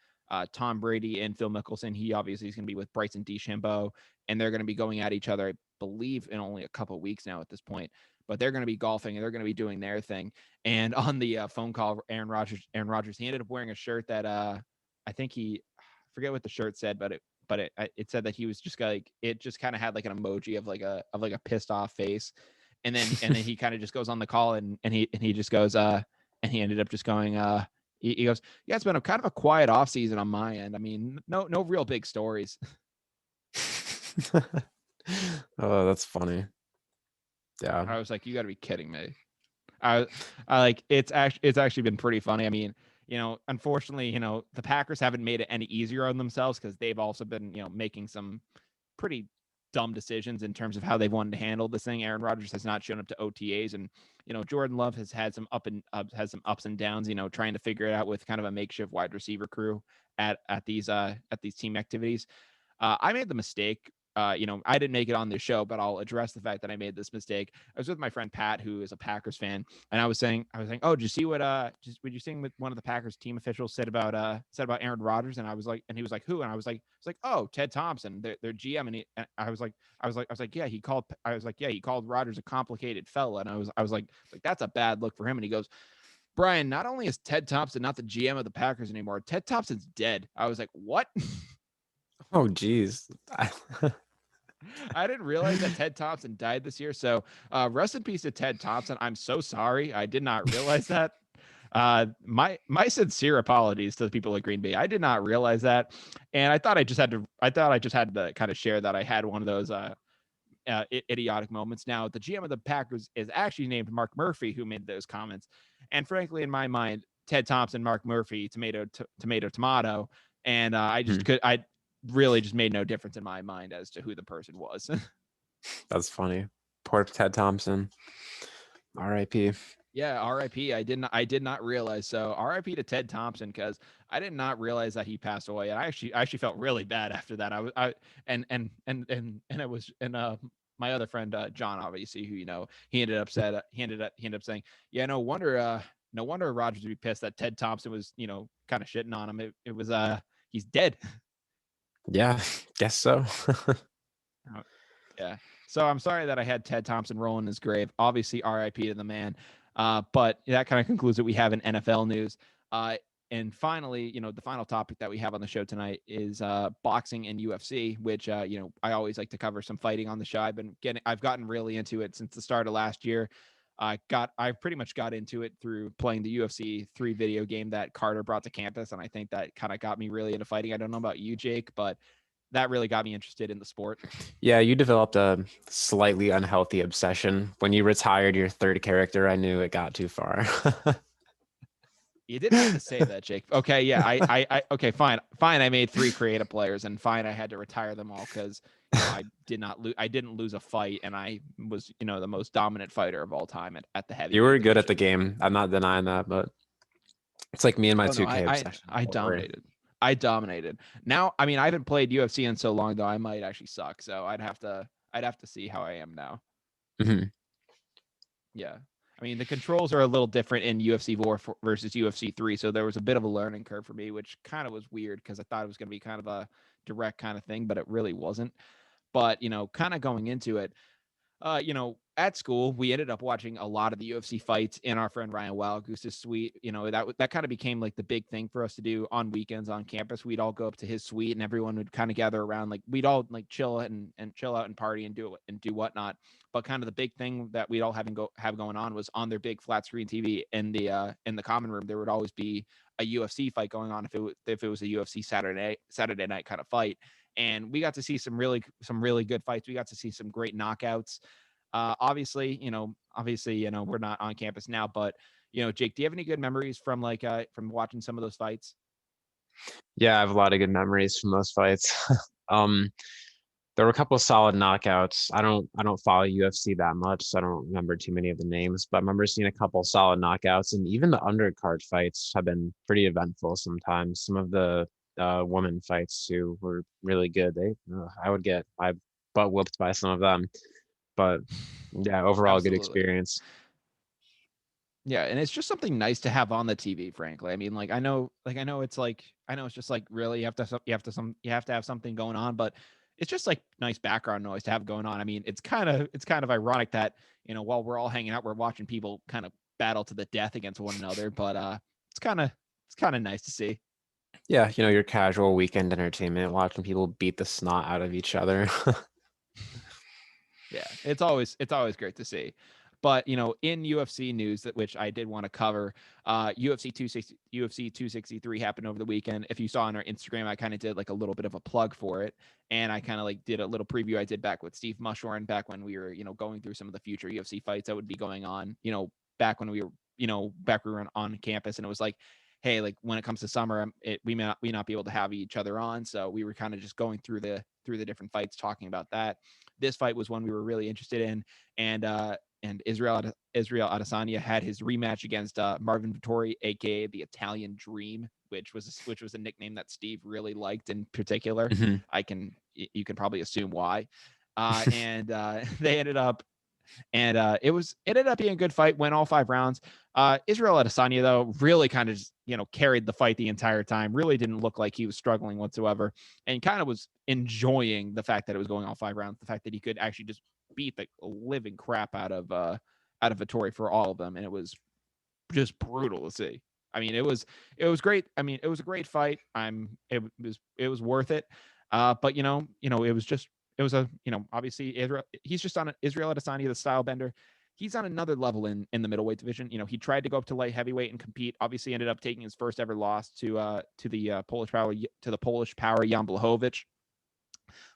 Tom Brady and Phil Mickelson. He obviously is going to be with Bryson DeChambeau, and they're going to be going at each other, I believe, in only a couple of weeks now at this point. But they're going to be golfing and they're going to be doing their thing. And on the phone call, Aaron Rodgers, he ended up wearing a shirt that I think I forget what the shirt said, but it said that he was just like, it just kind of had like an emoji of like a pissed off face, and then he kind of just goes on the call and he just goes and he ended up just going he goes, yeah, it's been a kind of a quiet off season on my end. I mean, no real big stories. Oh, that's funny. Yeah. I was like, you got to be kidding me. I like it's actually been pretty funny. I mean, unfortunately, the Packers haven't made it any easier on themselves because they've also been, making some pretty dumb decisions in terms of how they've wanted to handle this thing. Aaron Rodgers has not shown up to OTAs, and Jordan Love has had some ups and downs. Trying to figure it out with kind of a makeshift wide receiver crew at these team activities. I made the mistake. I didn't make it on this show, but I'll address the fact that I made this mistake. I was with my friend Pat, who is a Packers fan, and I was saying, oh, did you see what would you see what one of the Packers team officials said about Aaron Rodgers? And he was like, who? And I was like, oh, Ted Thompson, their GM, and I was like, yeah, he called Rodgers a complicated fella, and I was like, that's a bad look for him. And he goes, Brian, not only is Ted Thompson not the GM of the Packers anymore, Ted Thompson's dead. I was like, what? Oh, geez. I didn't realize that Ted Thompson died this year. So rest in peace to Ted Thompson. I'm so sorry. I did not realize that. My sincere apologies to the people at Green Bay. I did not realize that. And I thought I just had to kind of share that I had one of those idiotic moments. Now, the GM of the Packers is actually named Mark Murphy, who made those comments. And frankly, in my mind, Ted Thompson, Mark Murphy, tomato, tomato. And I really just made no difference in my mind as to who the person was. That's funny. Poor Ted Thompson. R.I.P. Yeah, R.I.P. I did not realize. So R.I.P. to Ted Thompson, because I did not realize that he passed away, and I actually felt really bad after that. It was my other friend John, obviously, who he ended up saying, yeah, no wonder Rodgers would be pissed that Ted Thompson was kind of shitting on him. It was he's dead. Yeah, guess so. Yeah. So I'm sorry that I had Ted Thompson roll in his grave. Obviously, RIP to the man. But that kind of concludes what we have in NFL news. And finally, the final topic that we have on the show tonight is boxing and UFC, which I always like to cover some fighting on the show. I've gotten really into it since the start of last year. I pretty much got into it through playing the UFC 3 video game that Carter brought to campus, and I think that kind of got me really into fighting. I don't know about you, Jake, but that really got me interested in the sport. Yeah, you developed a slightly unhealthy obsession. When you retired your third character, I knew it got too far. You didn't have to say that, Jake. Okay, yeah, I okay, fine. I made 3 creative players, and fine, I had to retire them all because I didn't lose a fight, and I was the most dominant fighter of all time at the heavy. You were good at the game. I'm not denying that, but it's like me and my 2K obsession. I dominated. I dominated. Now, I mean, I haven't played UFC in so long though. I might actually suck. So I'd have to see how I am now. Mhm. Yeah. I mean, the controls are a little different in UFC 4 versus UFC 3, so there was a bit of a learning curve for me, which kind of was weird because I thought it was going to be kind of a direct kind of thing, but it really wasn't. But, kind of going into it, at school, we ended up watching a lot of the UFC fights in our friend Ryan Wildgoose's suite. That kind of became like the big thing for us to do on weekends on campus. We'd all go up to his suite and everyone would kind of gather around. Like we'd all like chill and chill out and party and do whatnot. But kind of the big thing that we'd all have going on was on their big flat screen TV in the common room. There would always be a UFC fight going on if it was a UFC Saturday night kind of fight. And we got to see some really good fights. We got to see some great knockouts. Obviously, we're not on campus now, but Jake, do you have any good memories from watching some of those fights? Yeah, I have a lot of good memories from those fights. Um, there were a couple of solid knockouts. I don't follow UFC that much, so I don't remember too many of the names, but I remember seeing a couple of solid knockouts, and even the undercard fights have been pretty eventful sometimes. Some of the women fights too were really good. I would get my butt whooped by some of them, but yeah, overall good Absolutely. experience. Yeah, and it's just something nice to have on the TV, frankly. I mean, I know it's just like really you have to have something going on, but it's just like nice background noise to have going on. I mean, it's kind of ironic that, while we're all hanging out, we're watching people kind of battle to the death against one another, but it's kind of it's kind of nice to see. Yeah, your casual weekend entertainment, watching people beat the snot out of each other. Yeah, it's always great to see. But in UFC news that which I did want to cover, UFC 263 happened over the weekend. If you saw on our Instagram, I kind of did like a little bit of a plug for it, and I kind of like did a little preview I did back with Steve Mushorn back when we were going through some of the future UFC fights that would be going on. Back when we were on campus, and it was like, hey, like when it comes to summer, we may not be able to have each other on, so we were kind of just going through the different fights, talking about that. This fight was one we were really interested in, and Israel Adesanya had his rematch against Marvin Vittori, aka the Italian Dream, which was a nickname that Steve really liked in particular. Mhm. You can probably assume why. And they ended up and it ended up being a good fight. Went all 5 rounds. Israel Adesanya though really kind of just carried the fight the entire time. Really didn't look like he was struggling whatsoever, and kind of was enjoying the fact that it was going all 5 rounds. The fact that he could actually just beat the living crap out of Vittori for all of them, and it was just brutal to see. I mean, it was great. I mean, it was a great fight. It was worth it. But it was just it was a obviously Israel. He's just on Israel Adesanya, the style bender. He's on another level in the middleweight division. He tried to go up to light heavyweight and compete. Obviously, ended up taking his first ever loss to the Polish power Jan Blachowicz.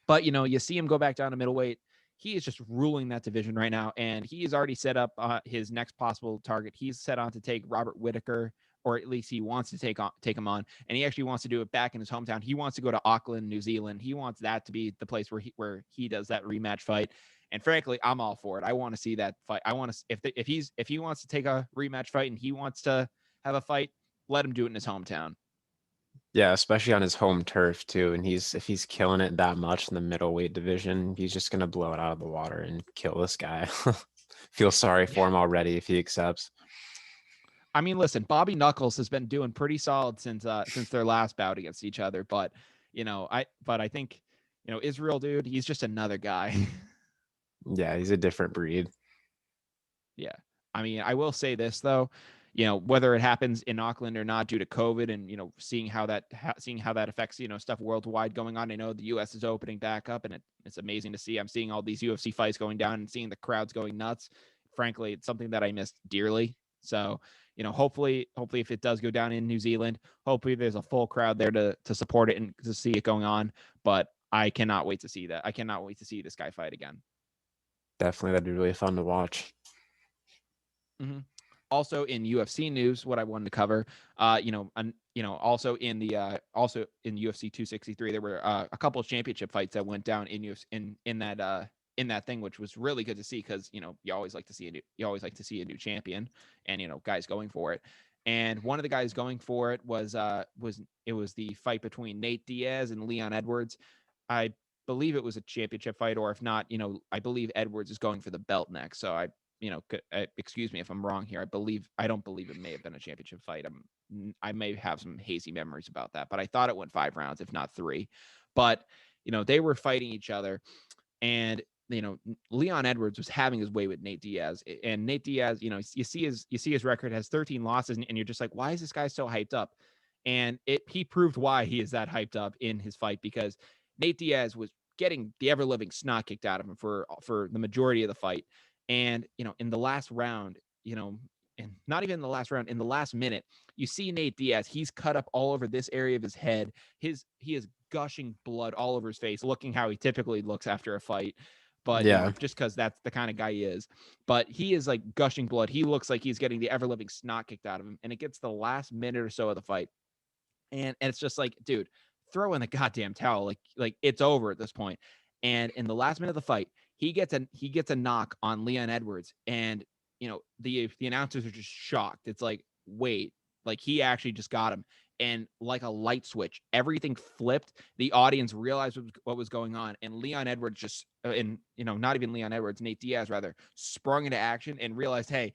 But you see him go back down to middleweight. He is just ruling that division right now, and he has already set up his next possible target. He's set on to take Robert Whitaker, or at least he wants to take him on, and he actually wants to do it back in his hometown. He wants to go to Auckland, New Zealand. He wants that to be the place where he does that rematch fight. And frankly, I'm all for it. I want to see that fight. I want to if he wants to take a rematch fight and he wants to have a fight, let him do it in his hometown. Yeah, especially on his home turf too. And if he's killing it that much in the middleweight division, he's just gonna blow it out of the water and kill this guy. Feel sorry Yeah. for him already if he accepts. I mean, listen, Bobby Knuckles has been doing pretty solid since their last bout against each other, but I think Israel, dude, he's just another guy. Yeah, he's a different breed. Yeah. I mean, I will say this though, whether it happens in Auckland or not due to COVID, and seeing how that affects stuff worldwide going on. I know the U.S. is opening back up, and it's amazing to see. I'm seeing all these UFC fights going down and seeing the crowds going nuts. Frankly, it's something that I missed dearly. So, hopefully, if it does go down in New Zealand, hopefully there's a full crowd there to support it and to see it going on. But I cannot wait to see that. I cannot wait to see this guy fight again. Definitely, that'd be really fun to watch. Mhm. Also in UFC news, what I wanted to cover, also in UFC 263, there were a couple of championship fights that went down in UFC, in that thing, which was really good to see because you always like to see a new champion, and guys going for it. And one of the guys going for it was the fight between Nate Diaz and Leon Edwards. I believe it was a championship fight, or if not, I believe Edwards is going for the belt next. So excuse me if I'm wrong here. I don't believe it may have been a championship fight. I may have some hazy memories about that, but I thought it went 5 rounds, if not 3. But they were fighting each other, and Leon Edwards was having his way with Nate Diaz, and Nate Diaz, you see his record has 13 losses, and you're just like, why is this guy so hyped up? And he proved why he is that hyped up in his fight, because Nate Diaz was getting the ever living snot kicked out of him for the majority of the fight, and in the last round, and not even in the last round, in the last minute, you see Nate Diaz, he's cut up all over this area of his head. He is gushing blood all over his face, looking how he typically looks after a fight. But Yeah. just because that's the kind of guy he is. But he is like gushing blood. He looks like he's getting the ever living snot kicked out of him. And it gets the last minute or so of the fight. And it's just like, dude, throw in the goddamn towel. Like it's over at this point. And in the last minute of the fight, he gets a knock on Leon Edwards. And the announcers are just shocked. It's like, wait, like he actually just got him. And like a light switch, everything flipped. The audience realized what was going on, and Leon Edwards not even Leon Edwards, Nate Diaz rather, sprung into action and realized, hey,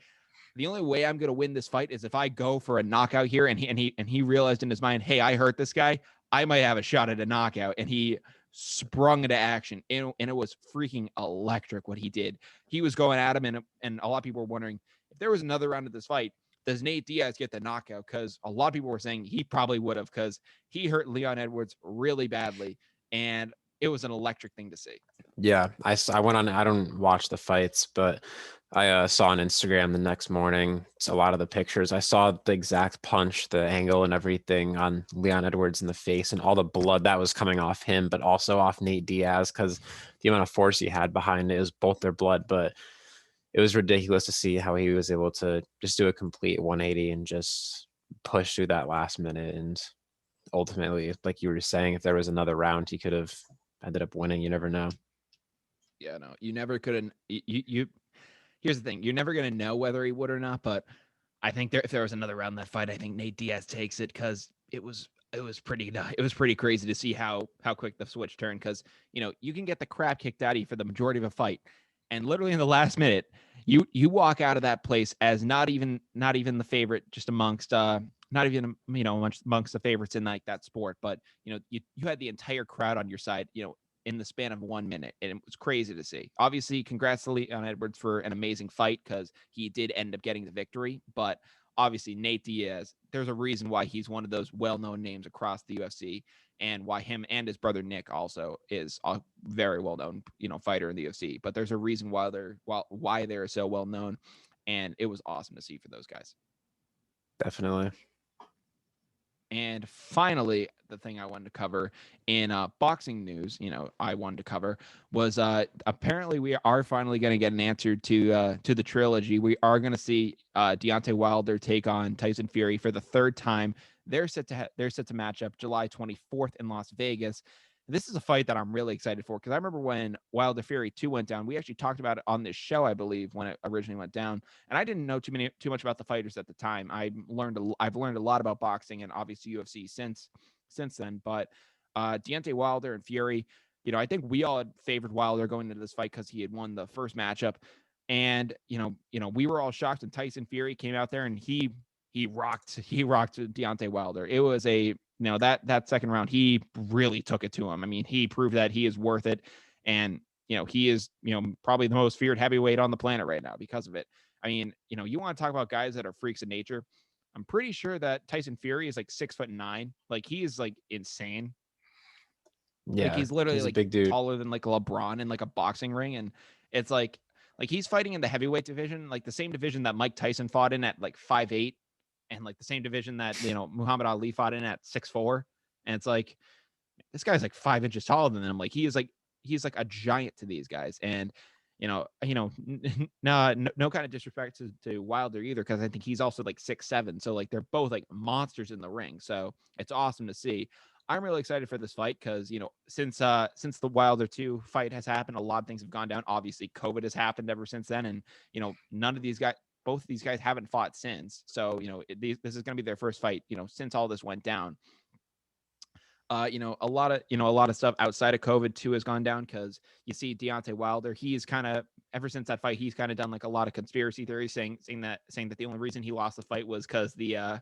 the only way I'm going to win this fight is if I go for a knockout here. And he realized in his mind, hey, I hurt this guy, I might have a shot at a knockout. And he sprung into action, and it was freaking electric what he did. He was going at him, and a lot of people were wondering, if there was another round of this fight, does Nate Diaz get the knockout? Because a lot of people were saying he probably would have, because he hurt Leon Edwards really badly, and it was an electric thing to see. Yeah, I went on. I don't watch the fights, but I saw on Instagram the next morning. It's a lot of the pictures. I saw the exact punch, the angle, and everything on Leon Edwards in the face, and all the blood that was coming off him, but also off Nate Diaz, because the amount of force he had behind it was both their blood. But it was ridiculous to see how he was able to just do a complete 180 and just push through that last minute. And ultimately, like you were saying, if there was another round, he could have ended up winning. You never know. Yeah, no, you never couldn't. You here's the thing: you're never gonna know whether he would or not. But I think if there was another round in that fight, I think Nate Diaz takes it, because it was pretty crazy to see how quick the switch turned. Because you can get the crap kicked out of you for the majority of a fight, and literally in the last minute, you walk out of that place as not even the favorite, just amongst not even amongst the favorites in like that sport. But you had the entire crowd on your side, in the span of 1 minute. And it was crazy to see. Obviously, congrats to Leon Edwards for an amazing fight, because he did end up getting the victory. But obviously, Nate Diaz, there's a reason why he's one of those well-known names across the UFC, and why him and his brother Nick also is a very well-known, fighter in the UFC. But there's a reason why they're so well-known, and it was awesome to see for those guys. Definitely. And finally, the thing I wanted to cover in boxing news, I wanted to cover was apparently we are finally going to get an answer to the trilogy. We are going to see Deontay Wilder take on Tyson Fury for the third time. They're set to match up July 24th in Las Vegas. This is a fight that I'm really excited for, because I remember when Wilder Fury 2 went down, we actually talked about it on this show, I believe, when it originally went down. And I didn't know too much about the fighters at the time. I've learned a lot about boxing and obviously UFC since then. But Deontay Wilder and Fury, I think we all had favored Wilder going into this fight because he had won the first matchup. And we were all shocked when Tyson Fury came out there and he rocked Deontay Wilder. It was that second round, he really took it to him. I mean, he proved that he is worth it. And, he is, probably the most feared heavyweight on the planet right now because of it. I mean, you want to talk about guys that are freaks of nature. I'm pretty sure that Tyson Fury is like 6'9". Like, he is like insane. Like, Yeah, he's literally he's a like big dude. taller than like LeBron in like a boxing ring. And it's like he's fighting in the heavyweight division, like the same division that Mike Tyson fought in at like 5'8", and like the same division that Muhammad Ali fought in at 6'4". And it's like, this guy's like 5 inches taller than them. Like, he's like a giant to these guys. And no kind of disrespect to Wilder either, because I think he's also like 6'7". So like they're both like monsters in the ring. So it's awesome to see. I'm really excited for this fight because since the Wilder 2 fight has happened, a lot of things have gone down. Obviously, COVID has happened ever since then, and none of these guys. both of these guys haven't fought since. So, this is going to be their first fight, since all this went down. A lot of stuff outside of COVID too has gone down, because you see Deontay Wilder, he's kind of, ever since that fight, he's kind of done like a lot of conspiracy theories saying that the only reason he lost the fight was because the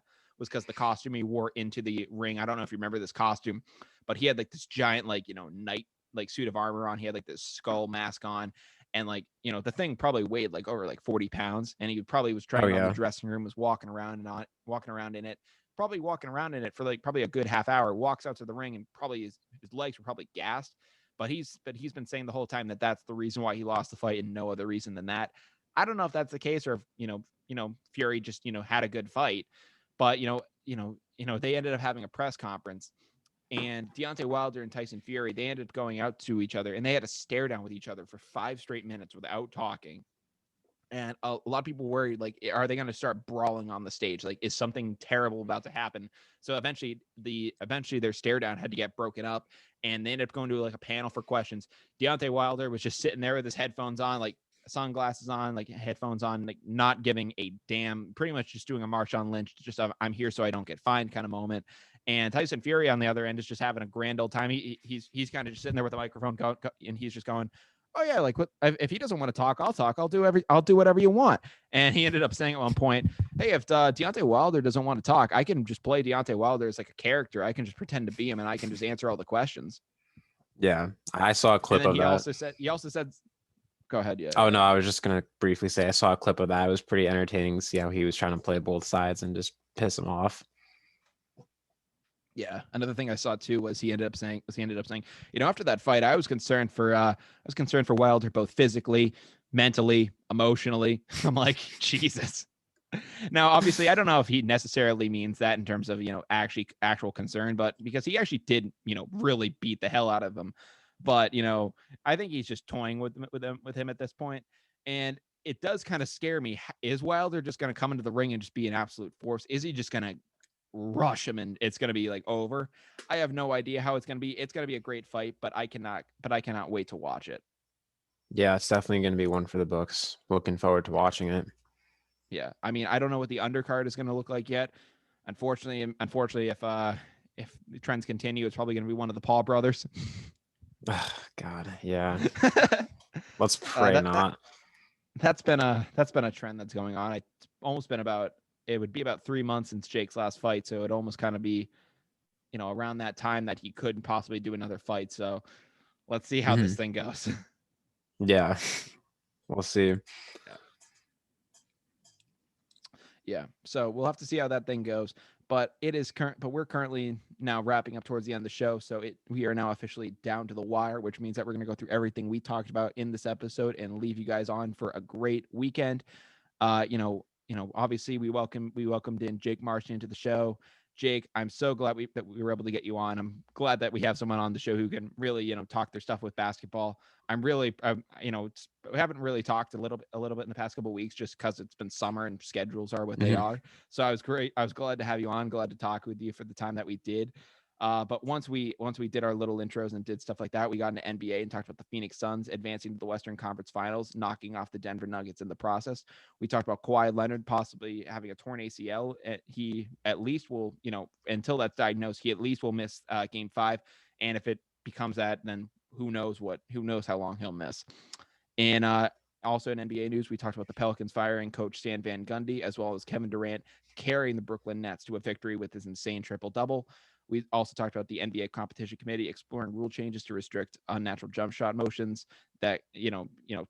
costume he wore into the ring. I don't know if you remember this costume, but he had like this giant knight suit of armor on. He had like this skull mask on, and the thing probably weighed like over like 40 pounds, and he probably was training on the dressing room, was walking around in it, probably walking around in it for like probably a good half hour, walks out to the ring, and probably his legs were probably gassed. But he's been saying the whole time that that's the reason why he lost the fight, and no other reason than that. I don't know if that's the case, or if Fury just had a good fight. But they ended up having a press conference, and Deontay Wilder and Tyson Fury, they ended up going out to each other, and they had a stare down with each other for 5 straight minutes without talking. And a lot of people worried, like, are they going to start brawling on the stage? Like, is something terrible about to happen? So eventually their stare down had to get broken up, and they ended up going to like a panel for questions. Deontay Wilder was just sitting there with his headphones on, like sunglasses on, like headphones on, like not giving a damn, pretty much just doing a Marshawn Lynch, just I'm here so I don't get fined kind of moment. And Tyson Fury on the other end is just having a grand old time. He's kind of just sitting there with a microphone and he's just going, oh yeah, like, what if he doesn't want to talk, I'll talk. I'll do whatever you want. And he ended up saying at one point, hey, if Deontay Wilder doesn't want to talk, I can just play Deontay Wilder as like a character. I can just pretend to be him, and I can just answer all the questions. Yeah, I saw a clip of that. He also said, go ahead. Yeah. Oh no, I was just gonna briefly say I saw a clip of that. It was pretty entertaining to see how he was trying to play both sides and just piss him off. Yeah. Another thing I saw too was he ended up saying, after that fight, I was concerned for Wilder, both physically, mentally, emotionally. I'm like, Jesus. Now, obviously, I don't know if he necessarily means that in terms of, actual concern, but because he actually did, really beat the hell out of him. But, I think he's just toying with him at this point. And it does kind of scare me. Is Wilder just going to come into the ring and just be an absolute force? Is he just going to rush him and it's going to be like over? I have no idea how it's going to be. It's going to be a great fight, but I cannot wait to watch it. Yeah, it's definitely going to be one for the books. Looking forward to watching it. Yeah, I mean, I don't know what the undercard is going to look like yet. Unfortunately, if the trends continue, it's probably going to be one of the Paul brothers. Oh, God, yeah. Let's pray not. That's been a trend that's going on. It's almost been it would be about 3 months since Jake's last fight, so it'd almost kind of be, around that time that he could possibly do another fight. So let's see how this thing goes. Yeah, we'll see. Yeah, so we'll have to see how that thing goes. But we're currently now wrapping up towards the end of the show, so we are now officially down to the wire, which means that we're going to go through everything we talked about in this episode and leave you guys on for a great weekend. Obviously we welcomed in Jake Marchand into the show. Jake, I'm so glad that we were able to get you on. I'm glad that we have someone on the show who can really, talk their stuff with basketball. We haven't really talked a little bit in the past couple of weeks just because it's been summer and schedules are what they are. So I was glad to have you on, glad to talk with you for the time that we did. But once we did our little intros and did stuff like that, we got into NBA and talked about the Phoenix Suns advancing to the Western Conference Finals, knocking off the Denver Nuggets in the process. We talked about Kawhi Leonard possibly having a torn ACL. He at least will, until that's diagnosed, he at least will miss Game 5. And if it becomes that, then who knows how long he'll miss. And also in NBA news, we talked about the Pelicans firing coach Stan Van Gundy, as well as Kevin Durant carrying the Brooklyn Nets to a victory with his insane triple-double. We also talked about the NBA competition committee exploring rule changes to restrict unnatural jump shot motions that,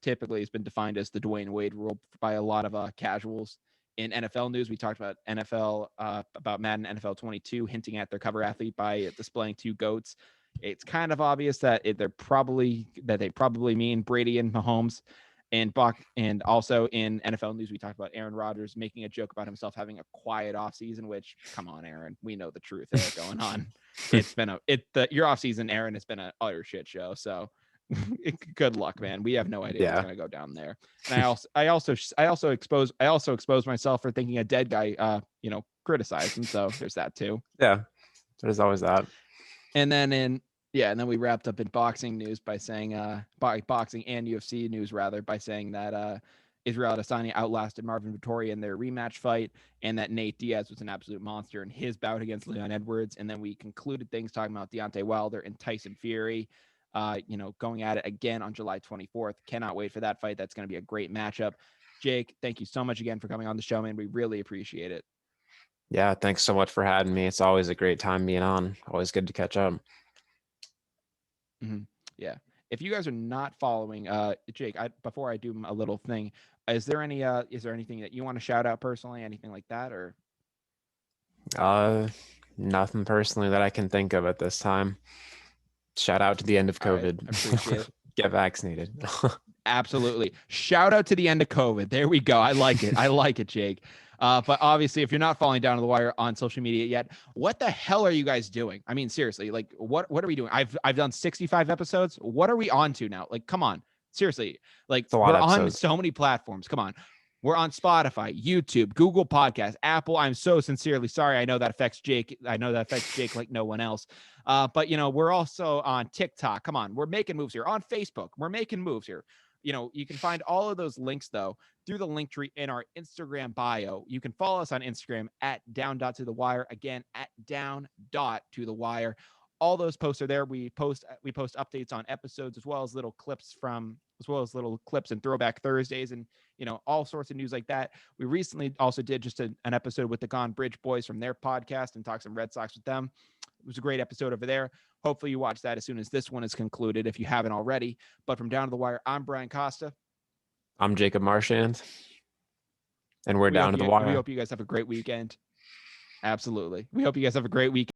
typically has been defined as the Dwayne Wade rule by a lot of casuals. In NFL news, we talked about about Madden NFL 22 hinting at their cover athlete by displaying 2 goats. It's kind of obvious that they probably mean Brady and Mahomes. And also in NFL news, we talked about Aaron Rodgers making a joke about himself having a quiet offseason, which, come on, Aaron, we know the truth is going on. Your offseason, Aaron, has been an utter shit show. So good luck, man. We have no idea what's going to go down there. And I also exposed myself for thinking a dead guy, criticized him. So there's that too. Yeah, there's always that. And then and then we wrapped up in boxing news by saying boxing and UFC news rather by saying that Israel Adesanya outlasted Marvin Vettori in their rematch fight, and that Nate Diaz was an absolute monster in his bout against Leon Edwards. And then we concluded things talking about Deontay Wilder and Tyson Fury, going at it again on July 24th. Cannot wait for that fight. That's going to be a great matchup. Jake, thank you so much again for coming on the show, man. We really appreciate it. Yeah, thanks so much for having me. It's always a great time being on. Always good to catch up. Mm-hmm. Yeah. If you guys are not following, Jake, before I do a little thing, is there anything that you want to shout out personally, anything like that, or? Nothing personally that I can think of at this time. Shout out to the end of All right, COVID. I appreciate it. Get vaccinated. Absolutely. Shout out to the end of COVID. There we go. I like it. I like it, Jake. But obviously, if you're not falling down to the wire on social media yet, what the hell are you guys doing? I mean, seriously, like what are we doing? I've done 65 episodes. What are we on to now? Like, come on. Seriously. Like, It's a lot we're of on episodes. so many platforms. Come on. We're on Spotify, YouTube, Google Podcasts, Apple. I'm so sincerely sorry. I know that affects Jake. I know that affects Jake like no one else. But we're also on TikTok. Come on. We're making moves here. On Facebook. We're making moves here. You can find all of those links though through the link tree in our Instagram bio. You can follow us on Instagram at down.to-the-wire. Again, at down.to-the-wire. All those posts are there. We post updates on episodes as well as little clips and throwback Thursdays and all sorts of news like that. We recently also did just an episode with the Gone Bridge boys from their podcast and talked some Red Sox with them. It was a great episode over there. Hopefully you watch that as soon as this one is concluded, if you haven't already. But from Down to the Wire, I'm Brian Costa. I'm Jacob Marchand. And we're down to the wire. We hope you guys have a great weekend. Absolutely. We hope you guys have a great weekend.